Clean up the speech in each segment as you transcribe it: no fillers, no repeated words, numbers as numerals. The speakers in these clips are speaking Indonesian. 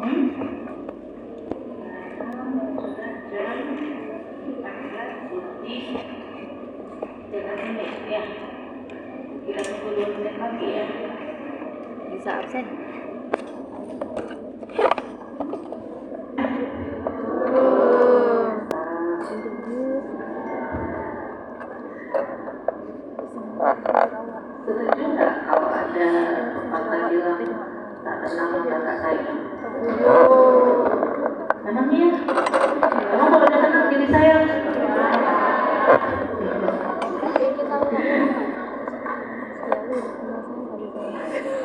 Jangan ini ya. Kita tunggu 2 menit lagi ya. Bisa absen. Setuju nggak kalau ada kata bilang tak kenal maka tak sayang? Memangnya? Emang kalau udah kenal jadi sayang?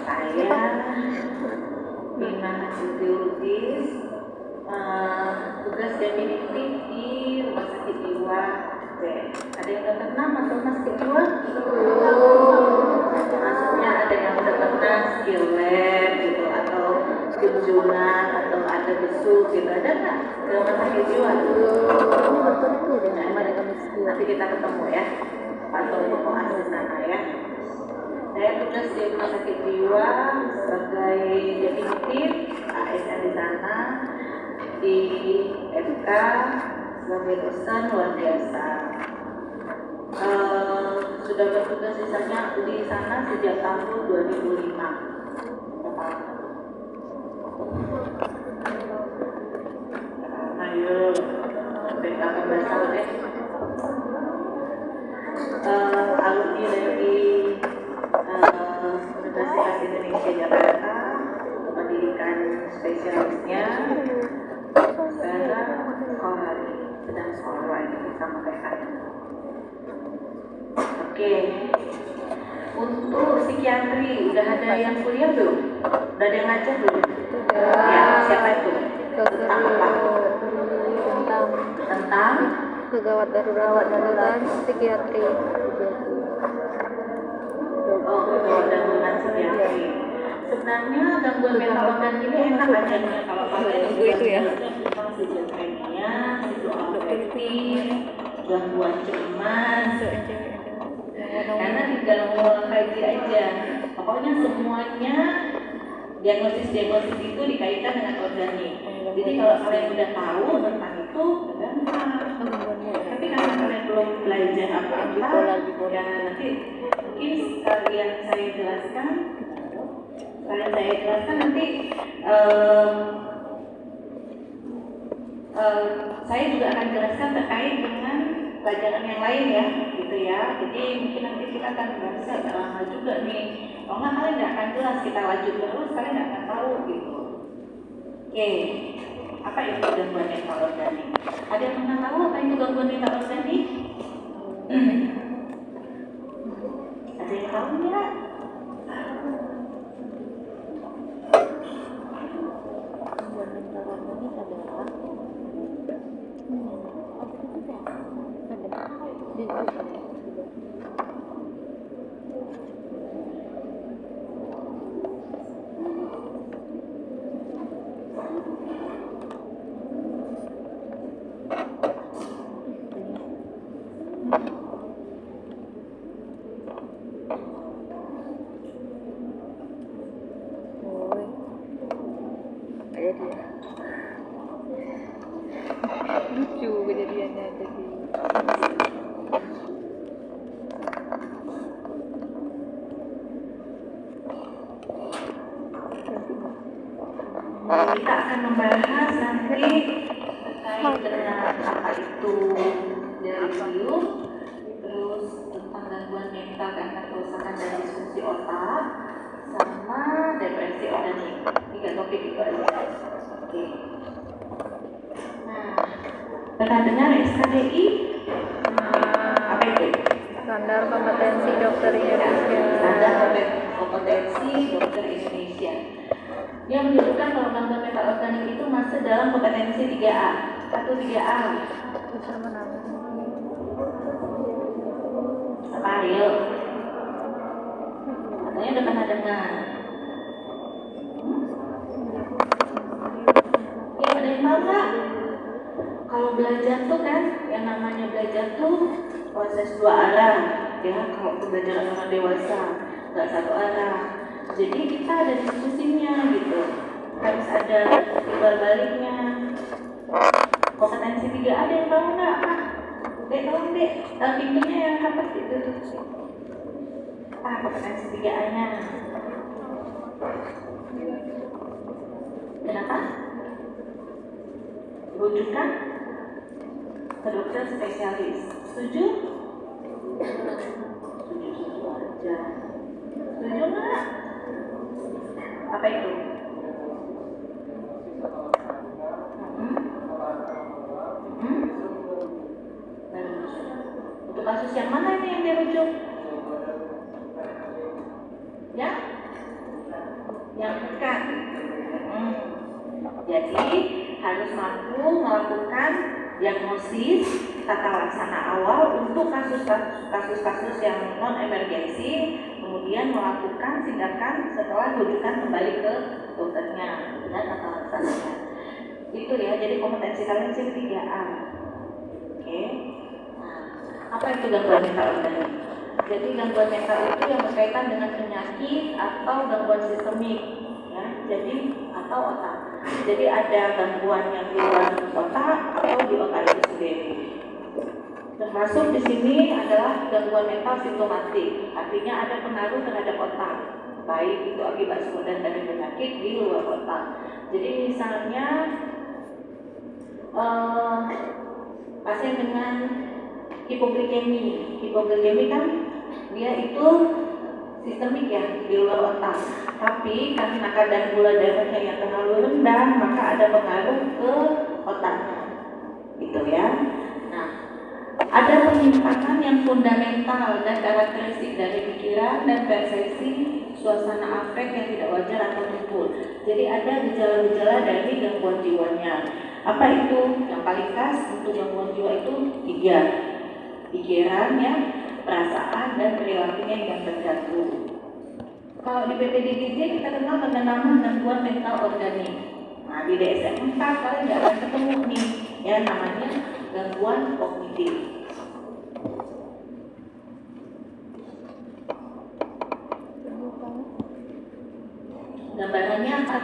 Saya Bina Fiziologis, tugas definitif di Rumah Sakit Jiwa Aceh. Ada yang udah pernah masuk Rumah Sakit Jiwa? Maksudnya ada yang udah pernah skill lab gitu, atau kunjungan, atau ada besuk gitu, ada nggak ke Rumah Sakit Jiwa? Nanti kita ketemu ya, atau mau asli sana ya. Saya tugas di Rumah Sakit Jiwa sebagai definitif ASN di sana, di FK sebagai dosen luar biasa. Sudah bertugas di sana sejak tahun 2005. Ayo, sampai 18 tahun ya. Alumni dari Universitas Indonesia Jakarta, pendidikan spesialisnya sekarang Kohari, sedang sekolah lagi sama kayak kalian. Oke, untuk psikiatri udah ada yang kuliah belum? Udah ada yang ngajar belum? Ya, siapa itu? Tentang apa? Tentang Kegawat darurat psikiatri. Oh, kegawat darurat psikiatri. Sebenarnya gangguan mental organ ini enak aja kalau pakai itu ya. Skizofrenia, psikoafektif, gangguan cemas. Karena tinggal kaji aja. Pokoknya semuanya diagnosis itu dikaitkan dengan organik. Jadi kalau kalian udah tahu tentang itu, gampang. Tapi karena kalian belum belajar apa-apa, ya nanti mungkin sekalian saya jelaskan nanti saya juga akan jelaskan terkait dengan pelajaran yang lain ya, gitu ya. Jadi mungkin nanti kita akan bahas agak lama juga nih. Kalau nggak kalian nggak akan jelas, kita lanjut terus kalian nggak akan tahu gitu. Oke, apa itu gangguan mental organik? Ada yang pernah tahu apa itu gangguan mental organik? Ada yang tahu nggak? Lucu kejadiannya jadi. Kita akan membahas nanti terkait dengan apa itu delirium, terus tentang gangguan mental karena kerusakan dan disfungsi otak, sama depresi organik. 3 topik itu aja. Oke. Nah, pernah dengar SKDI? Apa itu? Standar kompetensi dokter Indonesia. Standar kompetensi dokter Indonesia. Yang menunjukkan kalau gangguan mental organik itu masuk dalam kompetensi 3A. 3A. Apa ayo? Katanya udah pernah dengar. Ya, ada yang tahu nggak? Kalau belajar tuh kan, yang namanya belajar tuh proses 2 arah. Ya, kalau pembelajaran orang dewasa nggak 1 arah. Jadi kita ada diskusinya gitu, harus ada baliknya. Kompetensi 3 ada yang tahu nggak, Pak? Dek, tolong Dek, pintunya yang kapas itu. Kompetensi 3A-nya. Kenapa? Rujukan ke dokter spesialis. Setuju? Setuju aja. Setuju nggak? Apa itu? Untuk kasus yang mana ini yang dirujuk? Ya? Yang bukan. Jadi harus mampu melakukan diagnosis tata laksana awal untuk kasus-kasus yang non emergensi, kemudian melakukan tindakan setelah rujukan kembali ke dokternya dan tata laksananya. Itu ya, jadi kompetensi kalian 3A. Oke. Nah, apa itu gangguan mental organik? Jadi gangguan mental itu yang berkaitan dengan penyakit atau gangguan sistemik, ya. Jadi atau otak. Jadi ada gangguan yang di luar otak atau di otak itu sendiri. Termasuk di sini adalah gangguan mental simptomatik, artinya ada pengaruh terhadap otak, baik itu akibat sekunder dari penyakit di luar otak. Jadi misalnya pasien dengan hipoglikemi kan dia itu sistemik ya di luar otak, tapi karena kadar gula darahnya yang terlalu rendah maka ada pengaruh ke otaknya, gitu ya. Nah, ada penyimpangan yang fundamental dan karakteristik dari pikiran dan persepsi suasana afek yang tidak wajar atau tumpul. Jadi ada gejala-gejala dari gangguan jiwanya. Apa itu? Yang paling khas untuk gangguan jiwa itu 3. Pikiran ya, perasaan dan perilakunya yang terganggu. Kalau di PPDGJ kita kenal dengan nama gangguan mental organik. Nah, di DSM-4 kalian nggak akan ketemu nih, ya namanya gangguan kognitif. Gambarannya apa?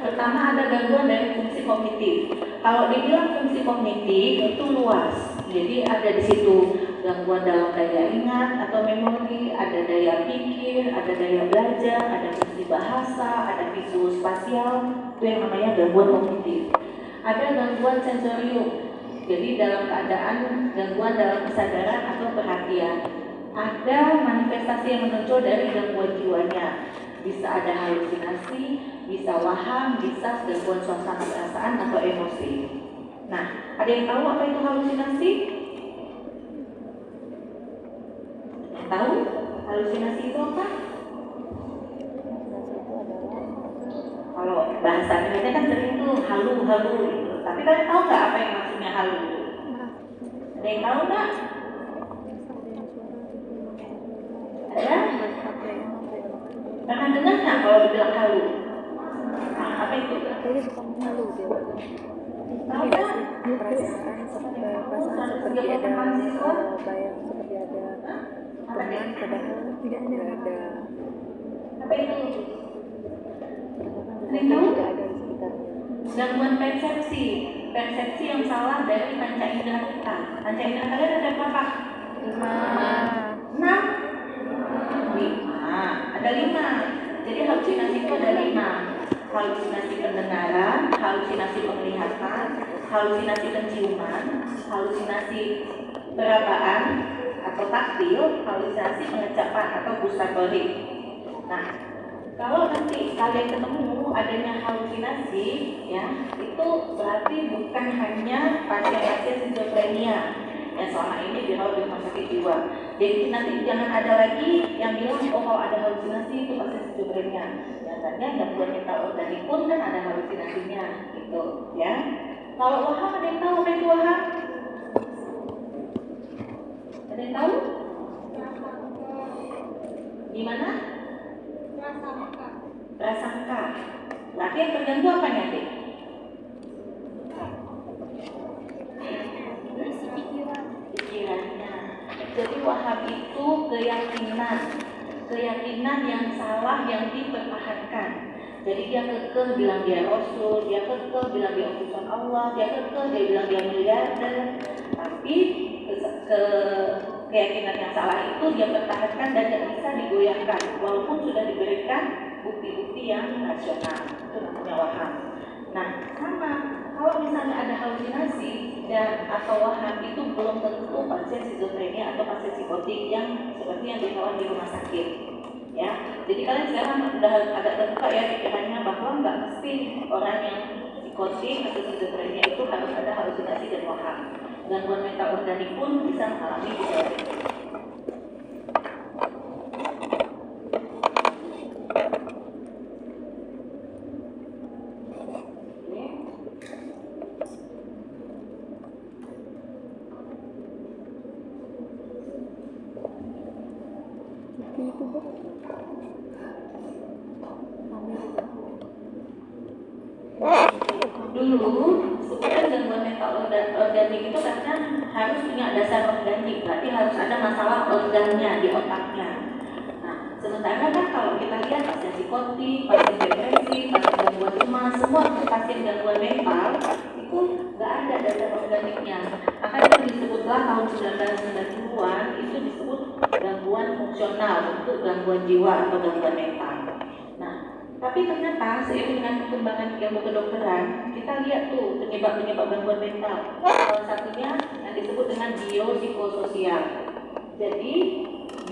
Pertama ada gangguan dari fungsi kognitif. Kalau dibilang fungsi kognitif itu luas. Jadi ada di situ gangguan dalam daya ingat atau memori, ada daya pikir, ada daya belajar, ada fungsi bahasa, ada visuospasial, itu yang namanya gangguan kognitif. Ada gangguan sensorium, jadi dalam keadaan gangguan dalam kesadaran atau perhatian. Ada manifestasi yang muncul dari gangguan jiwanya, bisa ada halusinasi, bisa waham, bisa gangguan suasana perasaan atau emosi. Nah, ada yang tahu apa itu halusinasi? Tahu halusinasi itu apa? Kalau bahasa Indonesia kan sering tuh halu-halu gitu. Tapi kalian tahu nggak apa yang maksudnya halu? Ada yang tahu nggak? Ada? Pernah dengar nggak kalau dibilang halu? Nah, apa itu? Jadi bukan halu dia. Tahu nggak? Perasaan seperti ada bayang seperti ada teman padahal tidak ada. Apa itu? Tidak ada di sekitarnya. Gangguan persepsi yang salah dari panca indera kita. Panca indera kalian ada berapa? 5. 6? 5. Ada 5. Jadi halusinasi itu ada 5. Halusinasi pendengaran, halusinasi penglihatan, halusinasi penciuman, halusinasi perabaan atau taktil, halusinasi pengecapan atau gustatorik. Nah, kalau nanti kalian ketemu adanya halusinasi, ya itu berarti bukan hanya pasien-pasien skizofrenia yang selama ini dirawat di rumah sakit jiwa. Jadi nanti jangan ada lagi yang bilang oh kalau ada halusinasi itu pasien skizofrenia. Biasanya gangguan mental organik pun kan ada halusinasinya, gitu ya. Kalau waham ada yang tahu apa itu waham? Ada yang tahu? Gimana? Prasangka. Berarti yang terganggu apa nanti? Pikirannya. Jadi waham itu keyakinan yang salah yang dipertahankan. Jadi dia kekeh bilang dia Rasul, dia kekeh bilang dia utusan Allah, dia kekeh dia bilang dia miliarder. Tapi keyakinan yang salah itu dia pertahankan dan tidak bisa digoyahkan, walaupun sudah diberikan bukti-bukti yang rasional. Itu namanya waham. Nah, sama kalau misalnya ada halusinasi dan atau waham, itu belum tentu pasien skizofrenia atau pasien psikotik yang seperti yang dirawat di rumah sakit. Ya, jadi kalian sekarang sudah agak terbuka ya pikirannya bahwa nggak mesti orang yang psikotik atau skizofrenia itu harus ada halusinasi dan waham. Gangguan mental organik pun bisa mengalami gejala itu. Itu Bu. Dulu sebenarnya gangguan mental organik itu karena harus punya dasar organik, berarti harus ada masalah organnya di otaknya. Nah, sementara kan kalau kita lihat pasien psikotik, pasien depresi, pasien gangguan cemas, semua pasien gangguan mental itu nggak ada dasar organiknya. Makanya disebutlah tahun 1990-an itu disebut gangguan fungsional, untuk gangguan jiwa atau gangguan mental. Nah, tapi ternyata seiring dengan perkembangan ilmu kedokteran, kita lihat tuh penyebab-penyebab gangguan mental. Salah satunya yang disebut dengan biopsikososial. Jadi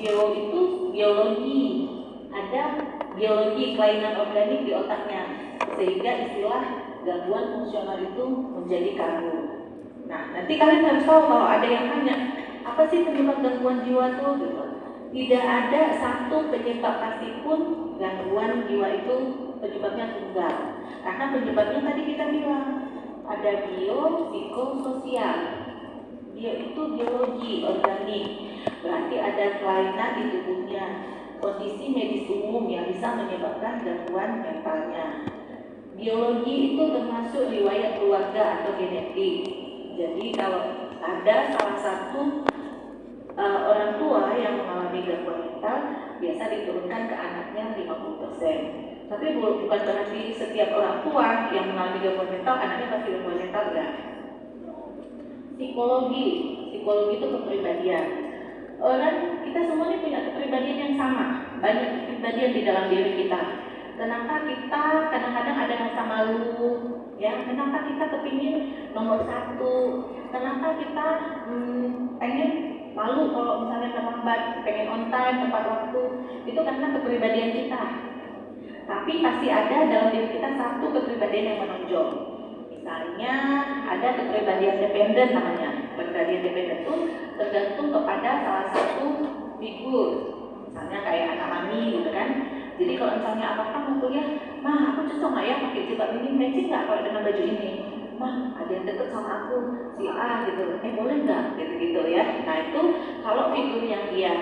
bio itu biologi, ada biologi kelainan organik di otaknya, sehingga istilah gangguan fungsional itu menjadi kaku. Nah, nanti kalian harus tahu kalau ada yang tanya, apa sih penyebab gangguan jiwa tuh? Gitu. Tidak ada satu penyebab pasti pun gangguan jiwa itu penyebabnya tunggal. Karena penyebabnya tadi kita bilang ada biopsikososial. Bio itu biologi organik, berarti ada kelainan di tubuhnya, kondisi medis umum yang bisa menyebabkan gangguan mentalnya. Biologi itu termasuk riwayat keluarga atau genetik. Jadi kalau ada salah satu orang tua yang mengalami gangguan mental, biasa diturunkan ke anaknya 50%. Tapi bukan berarti setiap orang tua yang mengalami gangguan mental anaknya pasti gangguan mental, enggak. Psikologi itu kepribadian. Orang kita semua ini punya kepribadian yang sama, banyak kepribadian di dalam diri kita. Kenapa kita kadang-kadang ada rasa malu, ya? Kenapa kita kepingin nomor 1? Kenapa kita pengen malu kalau misalnya terlambat, pengen on time, tepat waktu? Itu karena kepribadian kita. Tapi pasti ada dalam diri kita satu kepribadian yang menonjol. Misalnya ada kepribadian dependen namanya. Kepribadian dependen itu tergantung kepada salah satu figur. Misalnya kayak anak mami gitu kan. Jadi kalau misalnya apakah mau kuliah, mah aku cocok nggak ya pakai jilbab ini, matching nggak kalau dengan baju ini? Mah ada yang deket sama aku, si A gitu, boleh nggak? Gitu-gitu ya. Nah itu kalau figur yang dia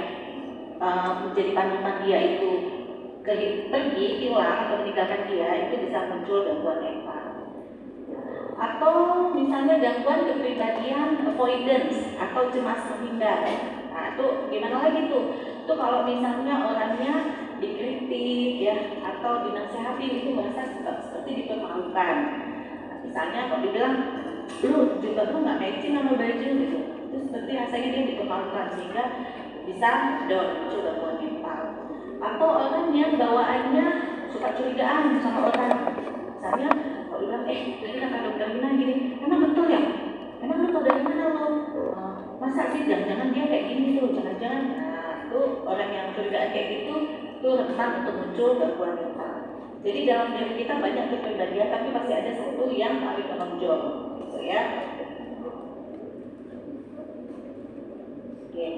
menjadi panutan dia itu pergi, hilang atau meninggalkan dia, itu bisa muncul gangguan mental. Atau misalnya gangguan kepribadian avoidance atau cemas menghindar. Nah itu gimana lagi tuh? Itu kalau misalnya orangnya dikritik ya atau dinasehati itu merasa seperti dipermalukan. Misalnya kalau dibilang lu jilbab lu nggak matching sama baju gitu, itu seperti rasanya dia dipermalukan sehingga bisa muncul gangguan mental. Atau orang yang bawaannya suka curigaan sama orang, misalnya kalau bilang tadi kata dokter Mina gini, emang betul ya? Emang lu tau dari mana lo? Masa sih jangan-jangan dia kayak gini tuh, jangan-jangan. Nah itu orang yang curigaan kayak gitu itu rentan untuk muncul gangguan mental. Jadi dalam diri kita banyak kepribadian, tapi pasti ada satu yang paling menonjol, gitu ya. Oke.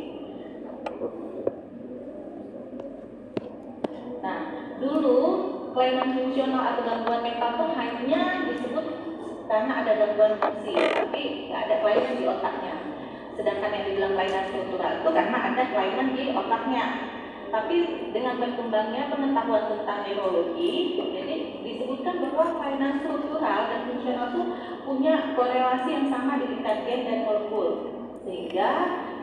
Nah, dulu kelainan fungsional atau gangguan mental itu hanya disebut karena ada gangguan fungsi, tapi nggak ada kelainan di otaknya. Sedangkan yang dibilang kelainan struktural itu karena ada kelainan di otaknya. Tapi dengan berkembangnya pengetahuan tentang neurologi, jadi disebutkan bahwa kelainan struktural dan fungsional itu punya korelasi yang sama di tingkat gen dan molekul, sehingga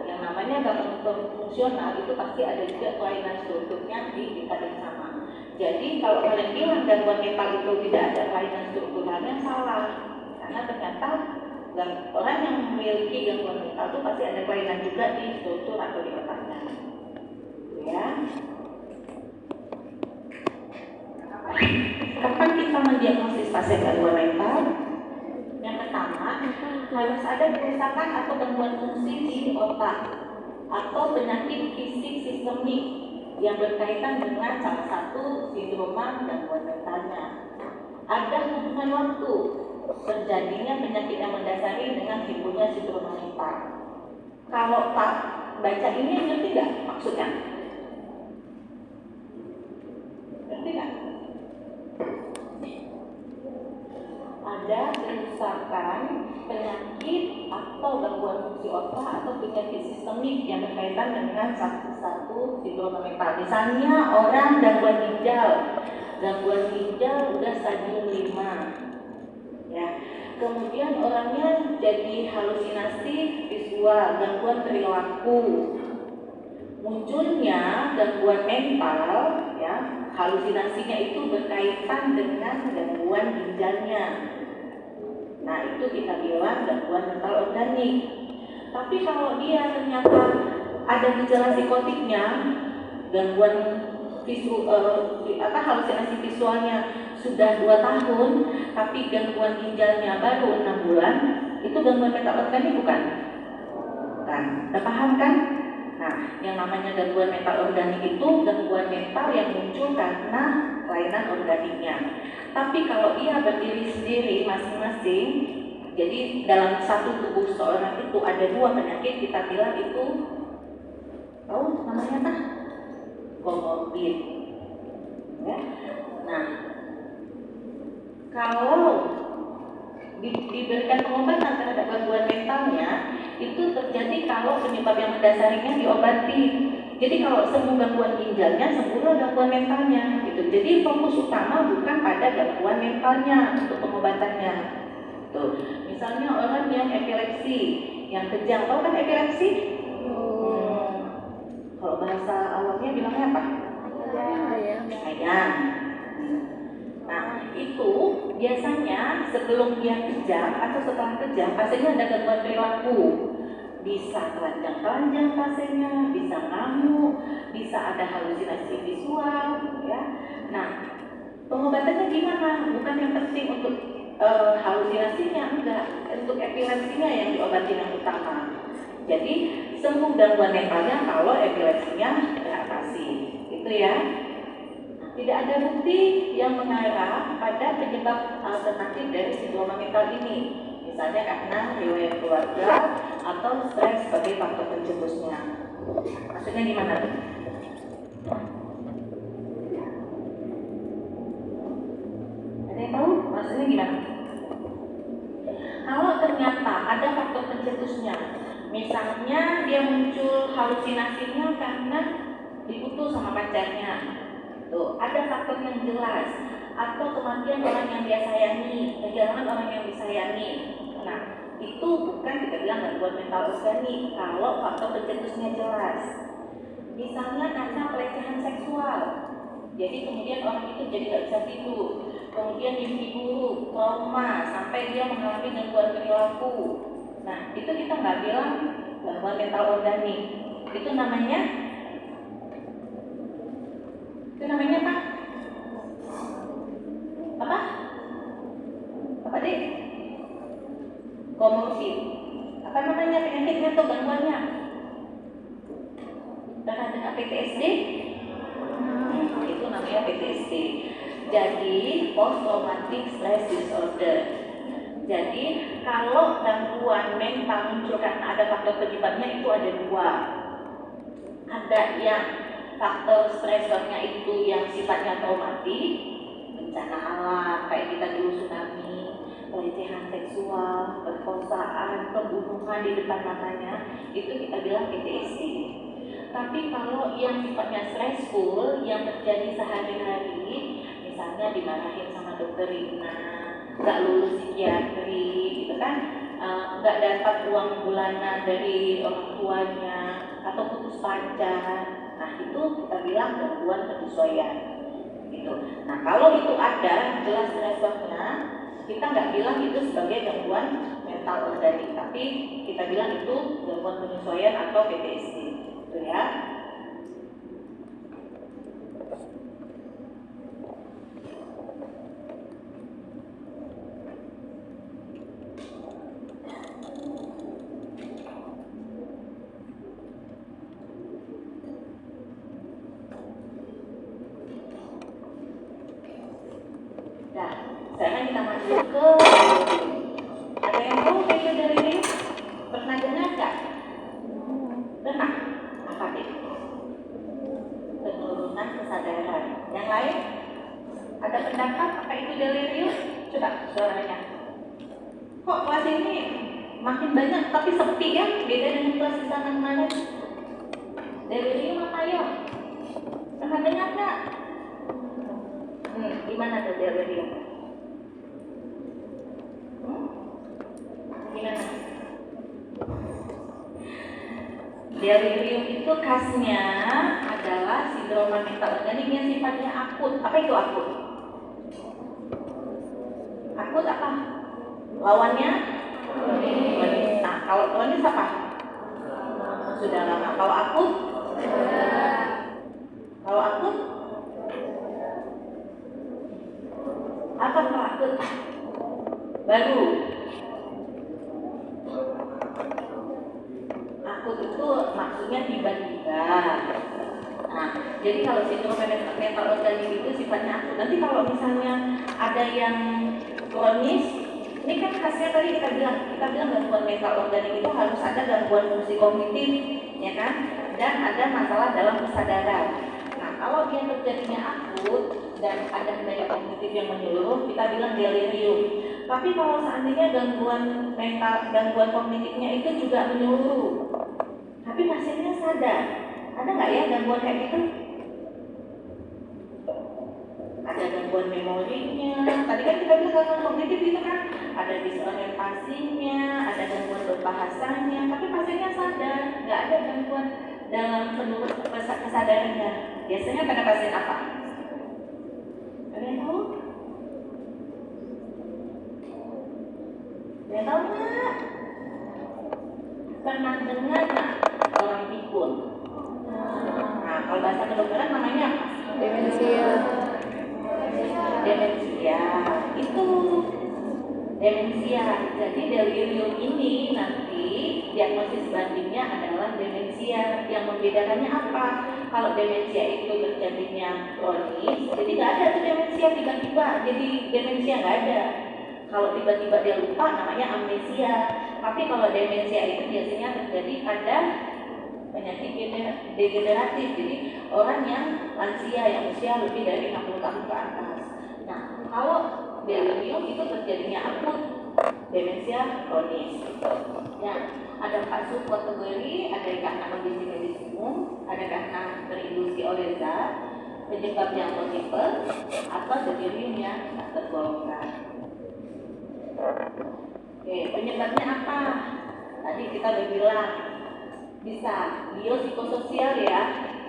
yang namanya gangguan fungsional itu pasti ada juga kelainan strukturnya di tingkat yang sama. Jadi kalau kalian bilang gangguan mental itu tidak ada kelainan strukturalnya, salah. Karena ternyata orang yang memiliki gangguan mental itu pasti ada kelainan juga di struktur atau di otaknya. Ya. Kapan kita mendiagnosis pasien gangguan mental? Yang pertama, harus ada kerusakan atau gangguan fungsi di otak atau penyakit fisik sistemik yang berkaitan dengan salah satu sindroma gangguan mentalnya. Ada hubungan waktu terjadinya penyakit yang mendasari dengan timbulnya sindroma mental. Kalau tak baca ini, ngerti nggak maksudnya? Ngerti nggak? Ada kerusakan, penyakit atau gangguan fungsi otak atau penyakit sistemik yang berkaitan dengan satu sindroma mental. Misalnya orang gangguan ginjal udah stadium 5, ya. Kemudian orangnya jadi halusinasi visual, gangguan perilaku. Munculnya gangguan mental, ya, halusinasinya itu berkaitan dengan gangguan ginjalnya. Nah, itu kita bilang gangguan mental organik. Tapi kalau dia ternyata ada gejala psikotiknya, gangguan halusinasi visualnya sudah 2 tahun, tapi gangguan ginjalnya baru 6 bulan, itu gangguan mental organik bukan? Bukan. Udah paham kan? Nah, yang namanya gangguan mental organik itu gangguan mental yang muncul karena kelainan organiknya. Tapi kalau ia berdiri sendiri masing-masing, jadi dalam satu tubuh seorang itu ada 2 penyakit, kita bilang itu, tahu namanya apa? Komorbid. Ya. Nah, kalau diberikan pengobatan terhadap gangguan mentalnya, itu terjadi kalau penyebab yang mendasarinya diobati. Jadi kalau sembuh gangguan ginjalnya, sembuhlah gangguan mentalnya gitu. Jadi fokus utama bukan pada gangguan mentalnya untuk pengobatannya. Tuh, misalnya orang yang epilepsi, yang kejang, tahu kan epilepsi? Kalau bahasa awamnya bilangnya apa? Ayam. Nah, itu biasanya sebelum dia kejang atau setelah kejang, pasiennya ada gangguan perilaku. Bisa telanjang-telanjang pasiennya, bisa ngamuk, bisa ada halusinasi visual, ya. Nah, pengobatannya gimana? Bukan yang penting untuk halusinasinya, enggak. Untuk epilepsinya yang diobati yang utama. Jadi sembuh gangguan mentalnya kalau epilepsinya teratasi, gitu ya. Tidak ada bukti yang mengarah pada penyebab alternatif dari sindroma mental ini, misalnya karena riwayat keluarga atau stres sebagai faktor pencetusnya. Maksudnya gimana tuh? Ada yang tahu maksudnya gimana? Kalau ternyata ada faktor pencetusnya, misalnya dia muncul halusinasinya karena diputus sama pacarnya, tuh ada faktor yang jelas, atau kematian orang yang dia sayangi, kehilangan orang yang disayangi. Nah, itu bukan kita bilang gangguan mental organik kalau faktor pencetusnya jelas. Misalnya karena pelecehan seksual, jadi kemudian orang itu jadi nggak bisa tidur, kemudian mimpi buruk, trauma, sampai dia mengalami gangguan perilaku. Nah, itu kita nggak bilang gangguan mental organik. Itu namanya apa? Apa deh? Komorbid. Apa namanya penyakitnya atau gangguannya? Pernah dengar PTSD? Itu namanya PTSD. Jadi post traumatic stress disorder. Jadi kalau gangguan mental muncul karena ada faktor penyebabnya, itu ada 2. Ada yang faktor stresornya itu yang sifatnya traumatik, bencana alam kayak kita dulu tsunami, pelecehan seksual, perkosaan, pembunuhan di depan matanya, itu kita bilang PTSD. Tapi kalau yang sifatnya stressful, yang terjadi sehari-hari, misalnya dimarahin sama dokter Rina, nggak lulus psikiatri, gitu kan, nggak dapat uang bulanan dari orang tuanya, atau putus pacar, nah itu kita bilang gangguan penyesuaian, gitu gitu. Nah kalau itu ada jelas responnya, kita nggak bilang itu sebagai gangguan mental organik, tapi kita bilang itu gangguan penyesuaian atau PTSD, gitu ya. Nah, sekarang kita masuk ke ada yang tahu periode delirium? Pernah dengar nggak? Pernah? Apa deh? Penurunan kesadaran. Yang lain? Ada pendapat apa itu delirium? Coba suaranya. Kok kelas ini makin banyak tapi sepi ya? Beda dengan kelas di sana kemarin. Delirium apa ya? Pernah dengar nggak? Gimana tuh delirium? Gimana? Delirium itu khasnya adalah sindroma mental organik yang sifatnya akut. Apa itu akut? Akut apa? Lawannya? Kronis. Nah, kalau kronis apa? Sudah lama. Kalau akut? Kalau akut? Apa kalau akut? Baru. Akut itu maksudnya tiba-tiba. Nah, jadi kalau sindrom mental organik itu sifatnya akut. Nanti kalau misalnya ada yang kronis, ini kan khasnya tadi kita bilang gangguan mental organik itu harus ada gangguan fungsi kognitif, ya kan? Dan ada masalah dalam kesadaran. Nah, kalau dia terjadinya akut dan ada daya kognitif yang menyeluruh, kita bilang delirium. Tapi kalau seandainya gangguan mental, gangguan kognitifnya itu juga menyeluruh, tapi pasiennya sadar, ada nggak ya gangguan kayak gitu? Ada gangguan memorinya. Tadi kan kita bilang gangguan kognitif itu kan ada disorientasinya, ada gangguan berbahasanya, tapi pasiennya sadar, nggak ada gangguan dalam penurunan kesadarannya. Biasanya pada pasien apa? Ada yang tahu? Ada yang tahu nggak? Pernah dengar nggak orang pikun? Nah, kalau bahasa kedokteran namanya apa? Demensia. Demensia itu demensia. Jadi delirium ini nanti diagnosis bandingnya adalah demensia. Yang membedakannya apa? Kalau demensia itu terjadinya kronis, jadi nggak ada tuh demensia tiba-tiba jadi demensia, nggak ada. Kalau tiba-tiba dia lupa namanya amnesia. Tapi kalau demensia itu biasanya terjadi pada penyakit degeneratif, jadi orang yang lansia yang usia lebih dari 60 tahun ke atas. Nah, kalau delirium itu terjadinya akut, demensia kronis. Ya, ada 4 subkategori, ada karena kondisi medis umum, ada karena terinduksi oleh zat, penyebab yang multiple, atau delirium yang tak tergolongkan. Oke, penyebabnya apa? Tadi kita udah bilang bisa biopsikososial ya,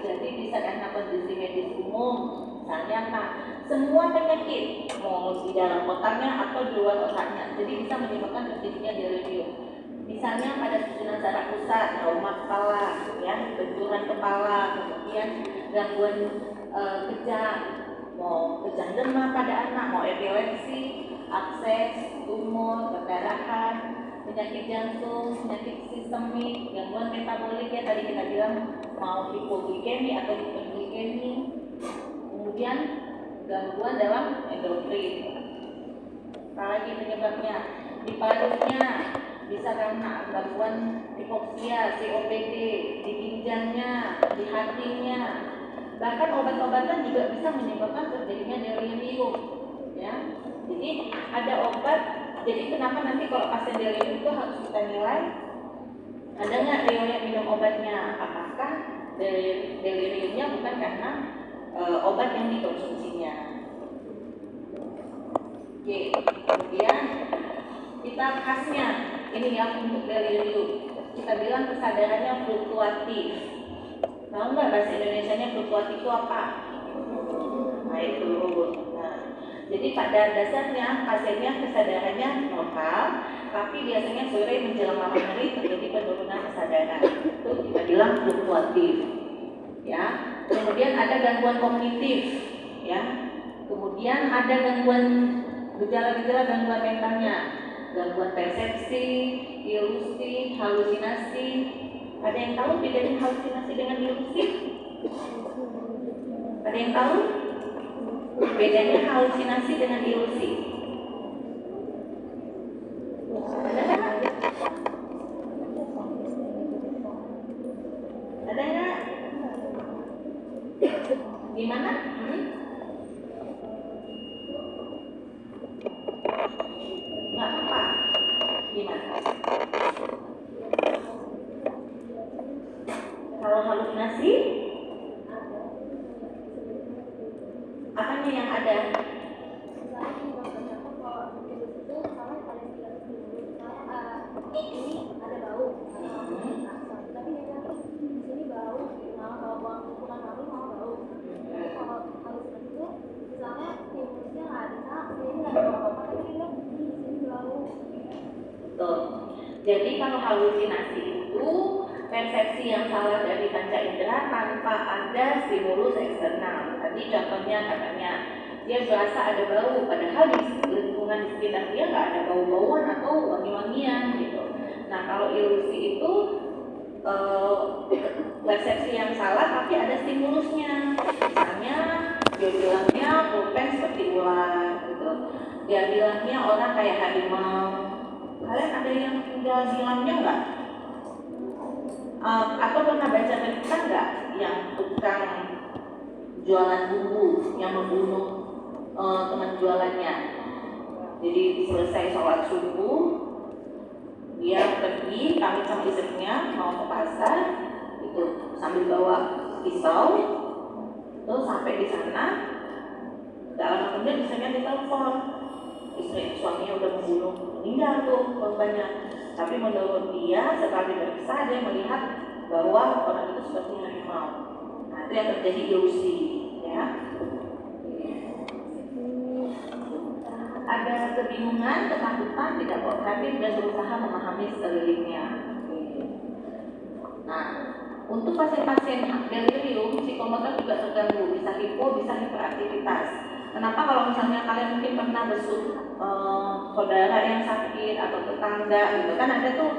jadi bisa karena kondisi medis umum, misalnya apa? Semua penyakit, mau di dalam otaknya atau di luar otaknya, jadi bisa menyebabkan terjadinya delirium. Misalnya pada susunan saraf pusat, trauma kepala, ya, benturan kepala, kemudian gangguan kejang, mau kejang demam pada anak, mau epilepsi, abses, tumor, perdarahan, penyakit jantung, penyakit sistemik, gangguan metabolik ya tadi kita bilang mau hipoglikemi atau hiperglikemi, kemudian gangguan dalam endokrin. Apalagi penyebabnya? Hiparusnya bisa karena gangguan hipoksia, COPD, di ginjalnya, di hatinya. Bahkan obat-obatan juga bisa menyebabkan terjadinya delirium. Ya, jadi ada obat. Jadi kenapa nanti kalau pasien delirium itu harus kita nilai ada nggak riwayat minum obatnya? Apakah deliriumnya bukan karena obat yang dikonsumsinya? Oke, kemudian kita khasnya ini ya untuk delirium. Kita bilang kesadarannya fluktuatif. Tahu nggak bahasa Indonesianya fluktuatif itu apa? naik turun. Nah, jadi pada dasarnya pasiennya kesadarannya normal, tapi biasanya sore menjelang malam hari terjadi penurunan kesadaran. Itu kita bilang fluktuatif. Ya. Kemudian ada gangguan kognitif, ya. Kemudian ada gejala-gejala gangguan mentalnya, gangguan persepsi, ilusi, halusinasi. Ada yang tahu bedanya halusinasi dengan ilusi? Ada yang tahu bedanya halusinasi dengan ilusi? Ada nggak? Ada nggak? Gimana? Nggak apa? Gimana? Kalau halusinasi, apanya yang ada? Betul. Jadi kalau halusinasi itu persepsi yang salah dari panca indera tanpa ada stimulus eksternal. Tadi contohnya katanya dia berasa ada bau, padahal di lingkungan di sekitar dia nggak ada bau-bauan atau wangi-wangian gitu. Nah kalau ilusi itu persepsi yang salah tapi ada stimulusnya. Misalnya dia bilangnya pulpen seperti ular gitu. Dia bilangnya orang kayak harimau. Kalian ada yang tinggal di dalamnya nggak? Atau pernah baca berita nggak yang tukang jualan bumbu yang membunuh teman jualannya? Jadi selesai sholat subuh, dia pergi kami sama istrinya mau ke pasar, itu sambil bawa pisau, terus sampai di sana, dalam kemudian istrinya ditelepon. Istri suaminya udah membunuh, meninggal tuh korbannya. Tapi menurut dia setelah diperiksa dia melihat bahwa orang itu seperti harimau. Nah itu yang terjadi ilusi, ya. Ada kebingungan, ketakutan, tidak kooperatif dan berusaha memahami sekelilingnya. Nah, untuk pasien-pasien delirium, psikomotor juga terganggu, bisa hipo, bisa hiperaktivitas. Kenapa kalau misalnya kalian mungkin pernah besuk saudara yang sakit atau tetangga gitu kan, ada tuh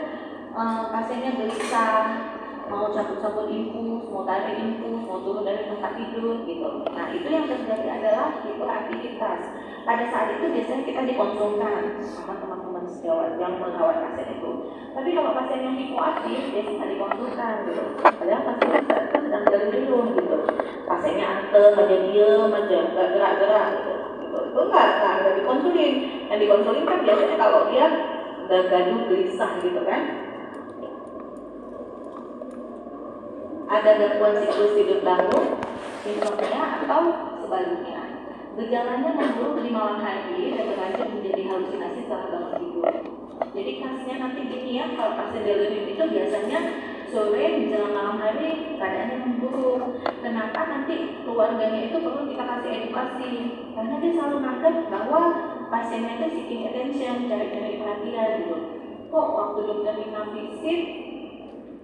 pasiennya gelisah, mau cabut-cabut infus, mau tarik infus, mau turun dari tempat tidur gitu. Nah itu yang terjadi adalah hiperaktivitas. Pada saat itu biasanya kita dikonsulkan sama teman-teman sejawat yang merawat pasien itu. Tapi kalau pasien yang hipoaktif biasanya dikonsulkan gitu. Padahal pasien saat itu sedang delirium gitu. Pasiennya antem aja, diem aja, nggak gerak-gerak gitu. Itu nggak dikonsulin. Yang dikonsulin kan biasanya kalau dia udah gaduh gelisah gitu kan. Ada gangguan siklus tidur bangun, insomnia atau sebaliknya. Gejalanya memburuk di malam hari dan berlanjut menjadi halusinasi setelah bangun tidur. Jadi kasusnya nanti gini ya, kalau pasien delirium itu biasanya sore menjelang malam hari keadaannya memburuk. Kenapa nanti keluarganya itu perlu kita kasih edukasi? Karena dia selalu menganggap bahwa pasiennya itu seeking attention, cari-cari perhatian gitu. Kok waktu dokter Rina visit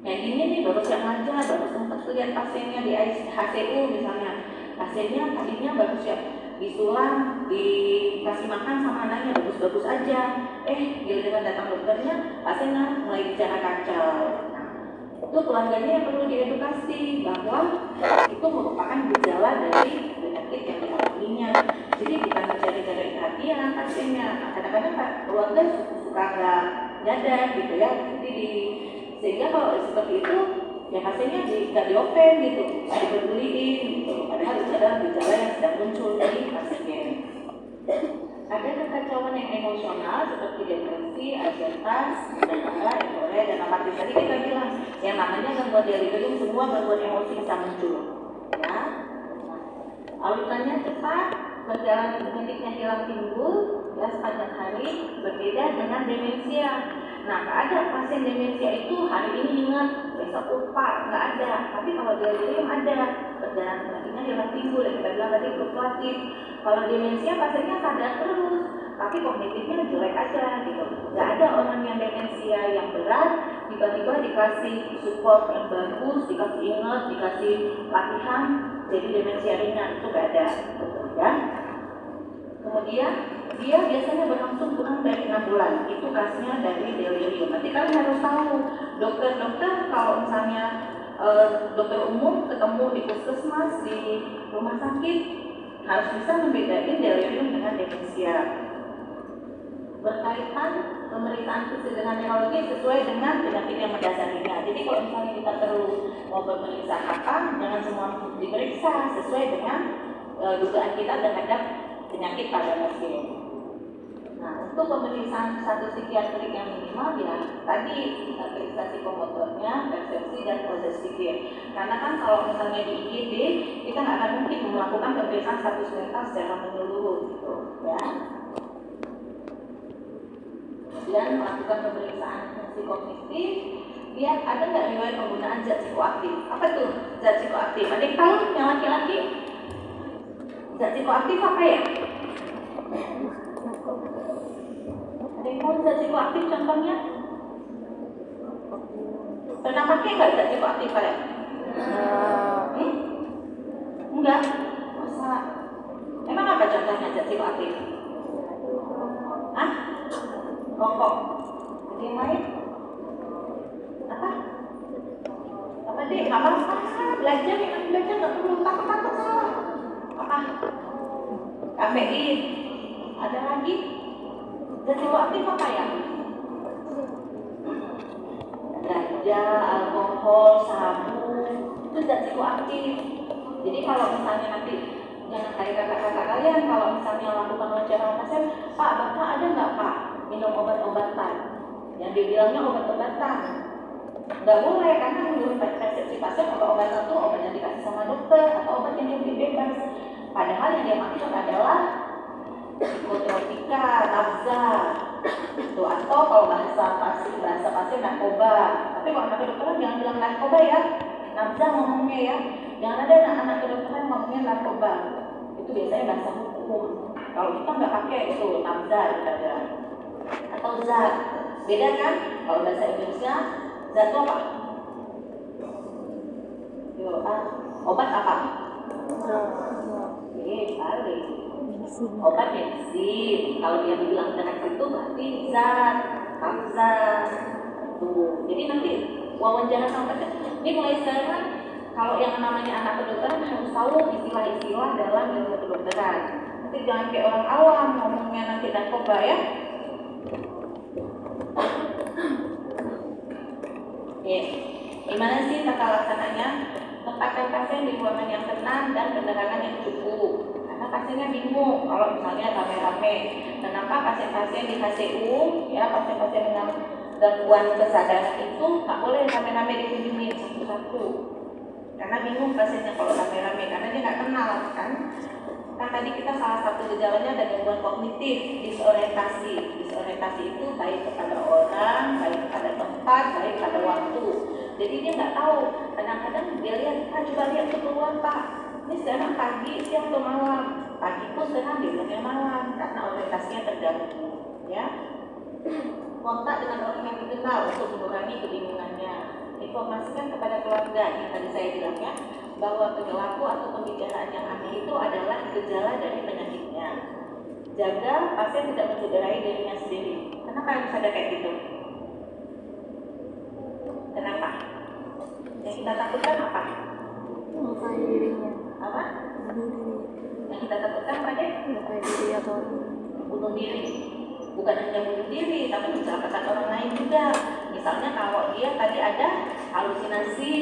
kayak gini nih, baru siap ngajar, baru sempat lihat pasiennya di HCU misalnya. Pasiennya tadinya baru siap disulam, dikasih makan sama anaknya, bagus-bagus aja. Giliran datang dokternya, pasiennya mulai bicara kacau. Nah, itu keluarganya yang perlu diedukasi bahwa itu merupakan gejala dari penyakit yang dialaminya. Jadi bukan mencari-cari perhatian pasiennya. Nah, kadang-kadang keluarga suka nggak nyadar gitu ya. Jadi sehingga kalau seperti itu ya pasiennya nggak diopen gitu, dipeduliin gitu. Padahal itu adalah gejala yang sedang muncul dari pasiennya. Ada kekacauan yang emosional seperti depresi, ansietas, marah, euforia, dan apatis. Tadi kita bilang yang namanya gangguan delirium, semua gangguan emosi bisa muncul. Ya, alutannya cepat, berjalan detiknya hilang timbul, ya sepanjang hari, berbeda dengan demensia. Nah, ada pasien demensia itu hari ini ingat, besok lupa, nggak ada. Tapi kalau delirium ada. perjalanan kakinya hilang timbul yang kita bilang tadi fluktuatif. Kalau demensia pasiennya sadar terus, tapi kognitifnya jelek aja gitu. Nggak ada orang yang demensia yang berat tiba-tiba dikasih support yang bagus, dikasih ingat, dikasih latihan jadi demensia ringan, itu nggak ada gitu, ya. Kemudian dia biasanya berlangsung kurang dari 6 bulan. Itu khasnya dari delirium. Nanti kalian harus tahu, dokter-dokter kalau misalnya dokter umum ketemu di puskesmas, di rumah sakit, harus bisa membedakan delirium dengan demensia. Berkaitan pemeriksaan fisik dengan neurologi sesuai dengan penyakit yang mendasarinya. Jadi kalau misalnya kita perlu mau memeriksa apa, jangan semua diperiksa sesuai dengan dugaan kita terhadap penyakit pada pasien. Nah, untuk pemeriksaan satu psikiatrik yang minimal ya tadi kita periksa psikomotornya, persepsi dan proses pikir. Karena kan kalau misalnya di IGD kita nggak akan mungkin melakukan pemeriksaan status mental secara menyeluruh, gitu, ya. Kemudian melakukan pemeriksaan fungsi kognitif, lihat ada nggak riwayat penggunaan zat psikoaktif. Apa tuh zat psikoaktif? Ada yang tahu yang laki-laki? Zat psikoaktif apa ya? Ada yang tahu zat psikoaktif contohnya? Pernah pakai nggak zat psikoaktif kalian? Enggak. Masa? Emang apa contohnya zat psikoaktif? Hah? Rokok. Ada yang lain? Apa? Apa deh? Nggak apa-apa. Belajar yang belajar nggak perlu takut-takut salah. Apa? Kafein. Ada lagi? Zat psikoaktif apa ya? Ganja, alkohol, sabu, itu zat psikoaktif. Jadi kalau misalnya nanti jangan kayak kakak-kakak kalian, kalau misalnya lakukan wawancara pasien, Pak, Bapak ada nggak Pak minum obat-obatan? Yang dibilangnya obat-obatan. Nggak boleh, karena menurut persepsi pasien obat-obatan itu obat yang dikasih sama dokter atau obat yang bebas. Padahal yang dia maksud adalah psikotropika, nafza, itu atau kalau bahasa pasien narkoba. Tapi kalau anak kedokteran jangan bilang narkoba ya, nafza ngomongnya ya. Jangan ada anak kedokteran ngomongnya narkoba. Itu biasanya bahasa hukum. Kalau kita nggak pakai itu nafza ada. Atau zat, beda kan? Kalau bahasa Indonesia zat itu apa? Obat apa? Balik. Obat medicine. Kalau dia bilang dengan itu berarti zat, zat. Tuh. Jadi nanti wawancara sama pasien. Ini mulai sekarang kalau yang namanya anak kedokteran harus tahu istilah-istilah dalam ilmu kedokteran. Nanti jangan kayak orang awam ngomongnya nanti narkoba ya. Gimana sih tata laksananya? Tempatkan pasien di ruangan yang tenang dan penerangan yang cukup. Karena pasiennya bingung kalau misalnya rame-rame. Kenapa pasien-pasien di HCU, ya pasien-pasien dengan gangguan kesadaran itu nggak boleh rame-rame dikunjungi satu-satu. Karena bingung pasiennya kalau rame-rame, karena dia nggak kenal kan. Kan tadi kita salah satu gejalanya ada gangguan kognitif, disorientasi. Disorientasi itu baik kepada orang, baik kepada tempat, baik pada waktu. Jadi dia nggak tahu. Kadang-kadang dia lihat, coba lihat ke keluar Pak. Ini sekarang pagi, siang atau malam. Pagi pun sekarang dia bilangnya malam karena orientasinya terganggu. Ya. Kontak dengan orang yang dikenal untuk mengurangi kebingungannya. Informasikan kepada keluarga yang tadi saya bilang ya, bahwa perilaku atau pembicaraan yang aneh itu adalah gejala dari penyakitnya. Jaga pasien tidak mencederai dirinya sendiri. Kenapa harus ada kayak gitu? Kenapa? Yang kita takutkan apa? Melukai dirinya. Apa? Bunuh diri. Yang kita takutkan apa deh? Melukai diri atau Bunuh diri. Bukan hanya bunuh diri, tapi mencelakakan orang lain juga. Misalnya kalau dia tadi ada halusinasi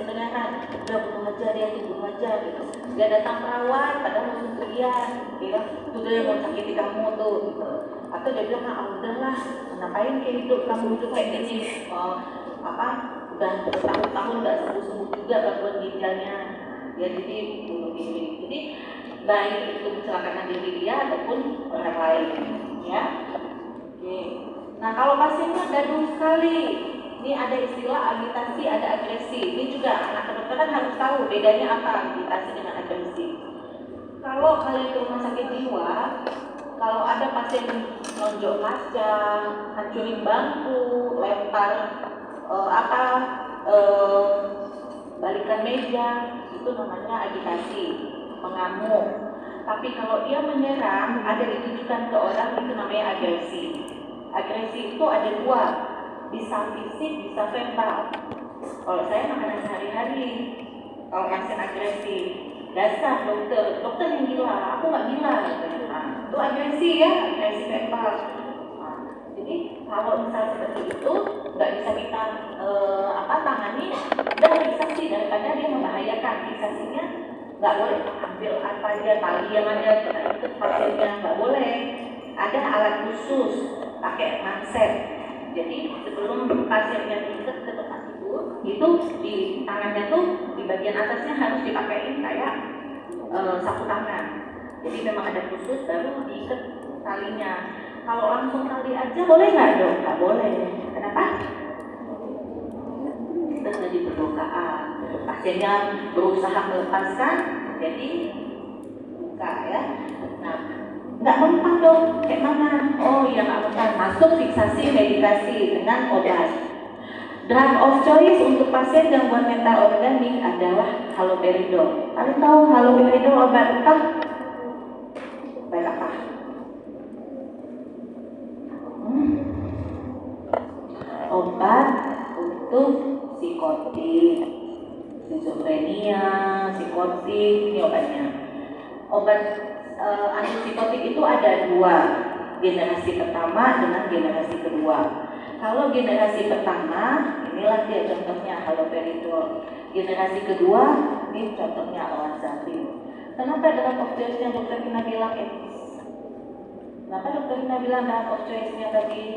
pendengaran, udah bunuh aja dia, bunuh aja gitu. Dia datang perawat, padahal musuh kuliah, bilang itu dia mau sakiti kamu tuh, gitu. Atau dia bilang, udahlah, ngapain kayak hidup kamu hidup kayak gini? Udah bertahun-tahun nggak sembuh-sembuh juga gangguan ginjalnya, dia jadi bunuh diri. Jadi baik itu mencelakakan diri dia ataupun orang lain, ya. Oke. Nah kalau pasiennya gaduh sekali, Ini ada istilah agitasi, ada agresi. Ini juga anak kedokteran harus tahu bedanya apa agitasi dengan agresi. Kalau kalian ke rumah sakit jiwa, kalau ada pasien nonjok kaca, hancurin bangku, lempar balikan meja, itu namanya agitasi, mengamuk. Tapi kalau dia menyerang, ada ditujukan ke orang, itu namanya agresi. Agresi itu ada dua, bisa fisik, bisa verbal. Kalau saya makanan sehari-hari, kalau pasien agresi, dasar dokter yang gila, aku nggak gila. Nah, itu agresi ya, agresi verbal. Nah, jadi kalau misalnya seperti itu, nggak bisa kita tangani, udah fiksasi daripada dia membahayakan. Fiksasinya nggak boleh ambil apa aja tali yang ada itu pasiennya, nggak boleh. Ada alat khusus, pakai manset. Jadi sebelum pasiennya diikat ke tempat itu di tangannya tuh di bagian atasnya harus dipakein kayak sapu tangan. Jadi memang ada khusus baru diikat talinya. Kalau langsung tali aja boleh nggak dok? Nggak boleh. Kenapa? Terjadi perlukaan. Pasiennya berusaha melepaskan, jadi buka ya. Nah, nggak mempan dong. Kayak mana? Oh iya nggak mempan. Masuk fiksasi medikasi dengan obat. Drug of choice untuk pasien gangguan mental organik adalah haloperidol. Kalian tahu haloperidol obat apa? Obat apa? Obat untuk psikotik, skizofrenia, psikotik, ini obatnya. Obat antipsikotik itu ada dua, generasi pertama dengan generasi kedua. Kalau generasi pertama, inilah dia contohnya haloperidol. Generasi kedua, ini contohnya olanzapine. Kenapa dalam of choice-nya dokter Ina bilang etis? Kenapa dokter Ina bilang dalam of choice-nya tadi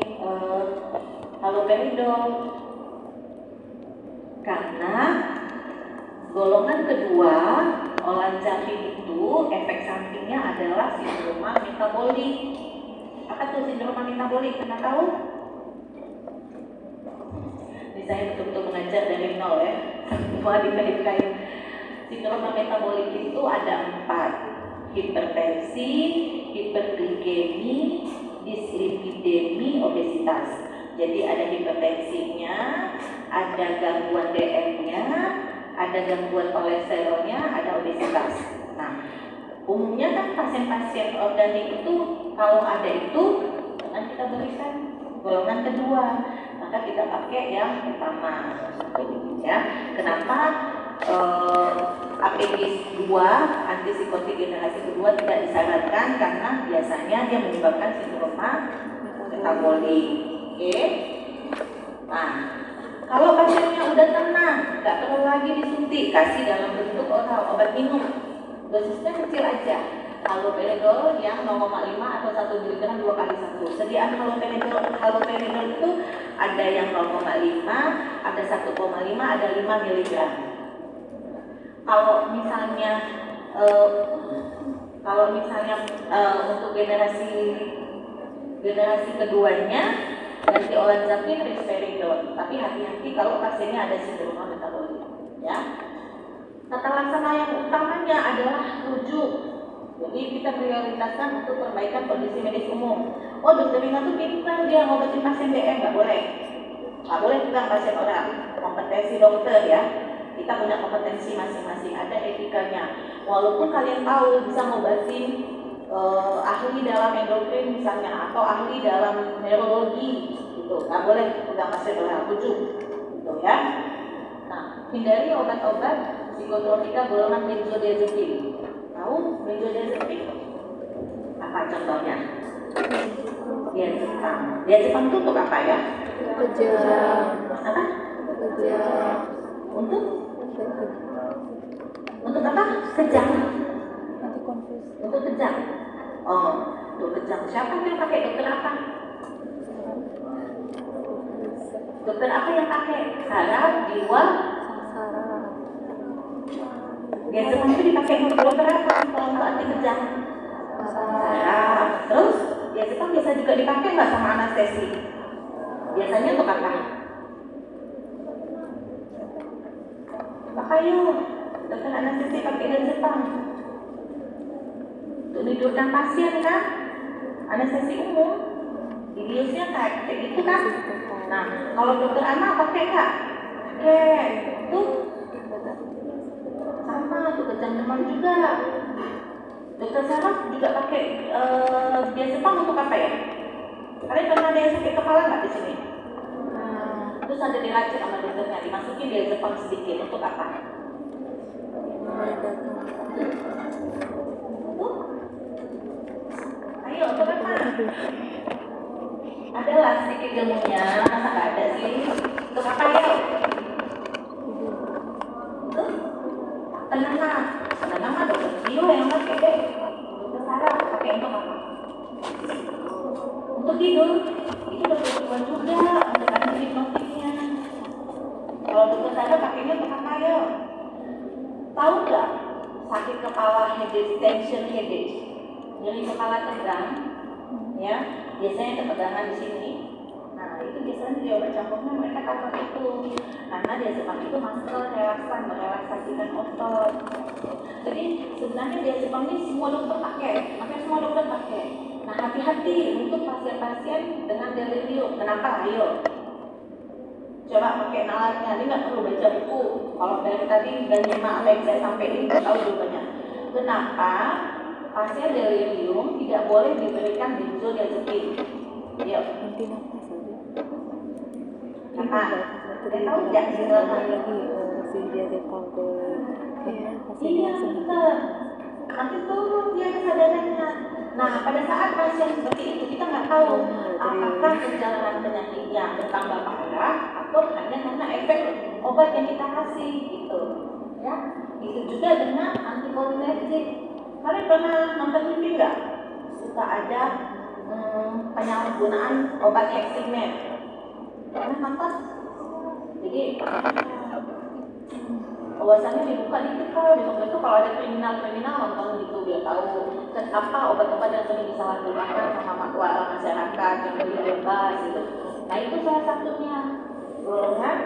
haloperidol? Karena golongan kedua olanzapine itu efek sampingnya adalah sindroma metabolik. Apa tuh sindroma metabolik? Pernah tahu? Ini saya betul-betul mengajar dari nol ya. Semua dikain-kain. Sindroma metabolik itu ada 4: hipertensi, hiperglikemi, dislipidemi, obesitas. Jadi ada hipertensinya, ada gangguan DM-nya, ada gangguan kolesterolnya, ada obesitas. Nah, umumnya kan pasien-pasien organik itu kalau ada itu, jangan kita berikan golongan kedua, maka kita pakai yang pertama. Ya, kenapa APG 2 antipsikotik generasi kedua tidak disarankan? Karena biasanya dia menyebabkan sindroma metabolik. Oke. Nah, kalau pasiennya udah tenang, nggak perlu lagi disuntik, kasih dalam bentuk oral, obat minum. Dosisnya kecil aja. Haloperidol yang 0,5 atau 1 mg 2 kali 1. Sediaan haloperidol itu ada yang 0,5, ada 1,5, ada 5 mg. Kalau misalnya untuk generasi keduanya ganti olanzapine risperidol, tapi hati-hati kalau pasiennya ada sindroma metabolik. Ya. Tata laksana yang utamanya adalah rujuk. Jadi kita prioritaskan untuk perbaikan kondisi medis umum. Oh, dokter Ina tuh pintar, dia ngobatin pasien DM, nggak boleh. Nggak boleh pegang pasien orang. Kompetensi dokter ya. Kita punya kompetensi masing-masing, ada etikanya. Walaupun kalian tahu bisa ngobatin ahli dalam endokrin misalnya, atau ahli dalam neurologi, gitu. Nggak boleh pegang pasien orang, rujuk, gitu ya. Nah, hindari obat-obat psikotropika golongan benzodiazepin. Tahu benzodiazepin? Apa contohnya? Diazepam. Diazepam itu untuk apa ya? Kejang. Apa? Kejang. Untuk apa? Kejang. Nanti konfus. Untuk kejang. Oh, untuk kejang. Siapa yang pakai? Dokter apa? Dokter apa yang pakai? Saraf, jiwa, Saraf. diazepam itu dipakai untuk dokter apa? Kalau untuk anti kejang. Saraf. Terus diazepam biasa juga dipakai nggak sama anestesi? Biasanya untuk apa? pakai yuk dokter anestesi pakai dari Jepang untuk tidurkan pasien kan, anestesi umum idiusnya kayak gitu kan. Nah kalau dokter anak pakai nggak? Pakai tuh sama tuh kejang demam juga. Dokter saraf juga pakai dia Jepang untuk apa ya? Kalian pernah ada yang sakit kepala nggak di sini? Terus ada diracik sama dokternya, dimasukin dia Jepang sedikit untuk apa? Ayo, untuk apa? Adalah sedikit ilmunya, masa nggak ada sih? Untuk apa ya? Tenang mah dokter bio yang pakai deh. Dokter saraf pakai untuk apa? Untuk tidur. Itu bertujuan juga untuk ada hipnotisnya. Kalau dokter saraf pakainya untuk apa ya? Tahu nggak sakit kepala headache, tension headache, nyeri kepala tegang, ya biasanya ketegangan di sini. Nah itu biasanya di obat campurnya mereka cover itu, karena dia Jepang itu masker relaksan, merelaksasikan otot. Jadi sebenarnya dia Jepang ini semua dokter pakai, makanya semua dokter pakai. Nah hati-hati untuk pasien-pasien dengan delirium. Kenapa? Ayo coba pakai nalarnya, ini nggak perlu baca buku. Kalau dari tadi dan nyimak apa yang saya sampaikan tahu jawabannya. Kenapa pasien delirium tidak boleh diberikan benzodiazepin? Yuk. Kenapa? Kalian tahu nggak si dia Jepang ke iya betul. Nanti turun dia kesadarannya. Nah pada saat pasien seperti itu kita nggak tahu apakah perjalanan penyakitnya bertambah parah atau hanya karena efek obat yang kita kasih gitu. Ya, itu juga dengan antikolinergik. Kalian pernah nonton TV nggak? Suka ada penyalahgunaan obat Heximen. Pernah nonton? Jadi wawasannya dibuka dikit kalau besok kalau ada kriminal nonton gitu biar tahu apa obat-obat yang sering disalahgunakan sama masyarakat yang lebih bebas gitu. Nah itu salah satunya golongan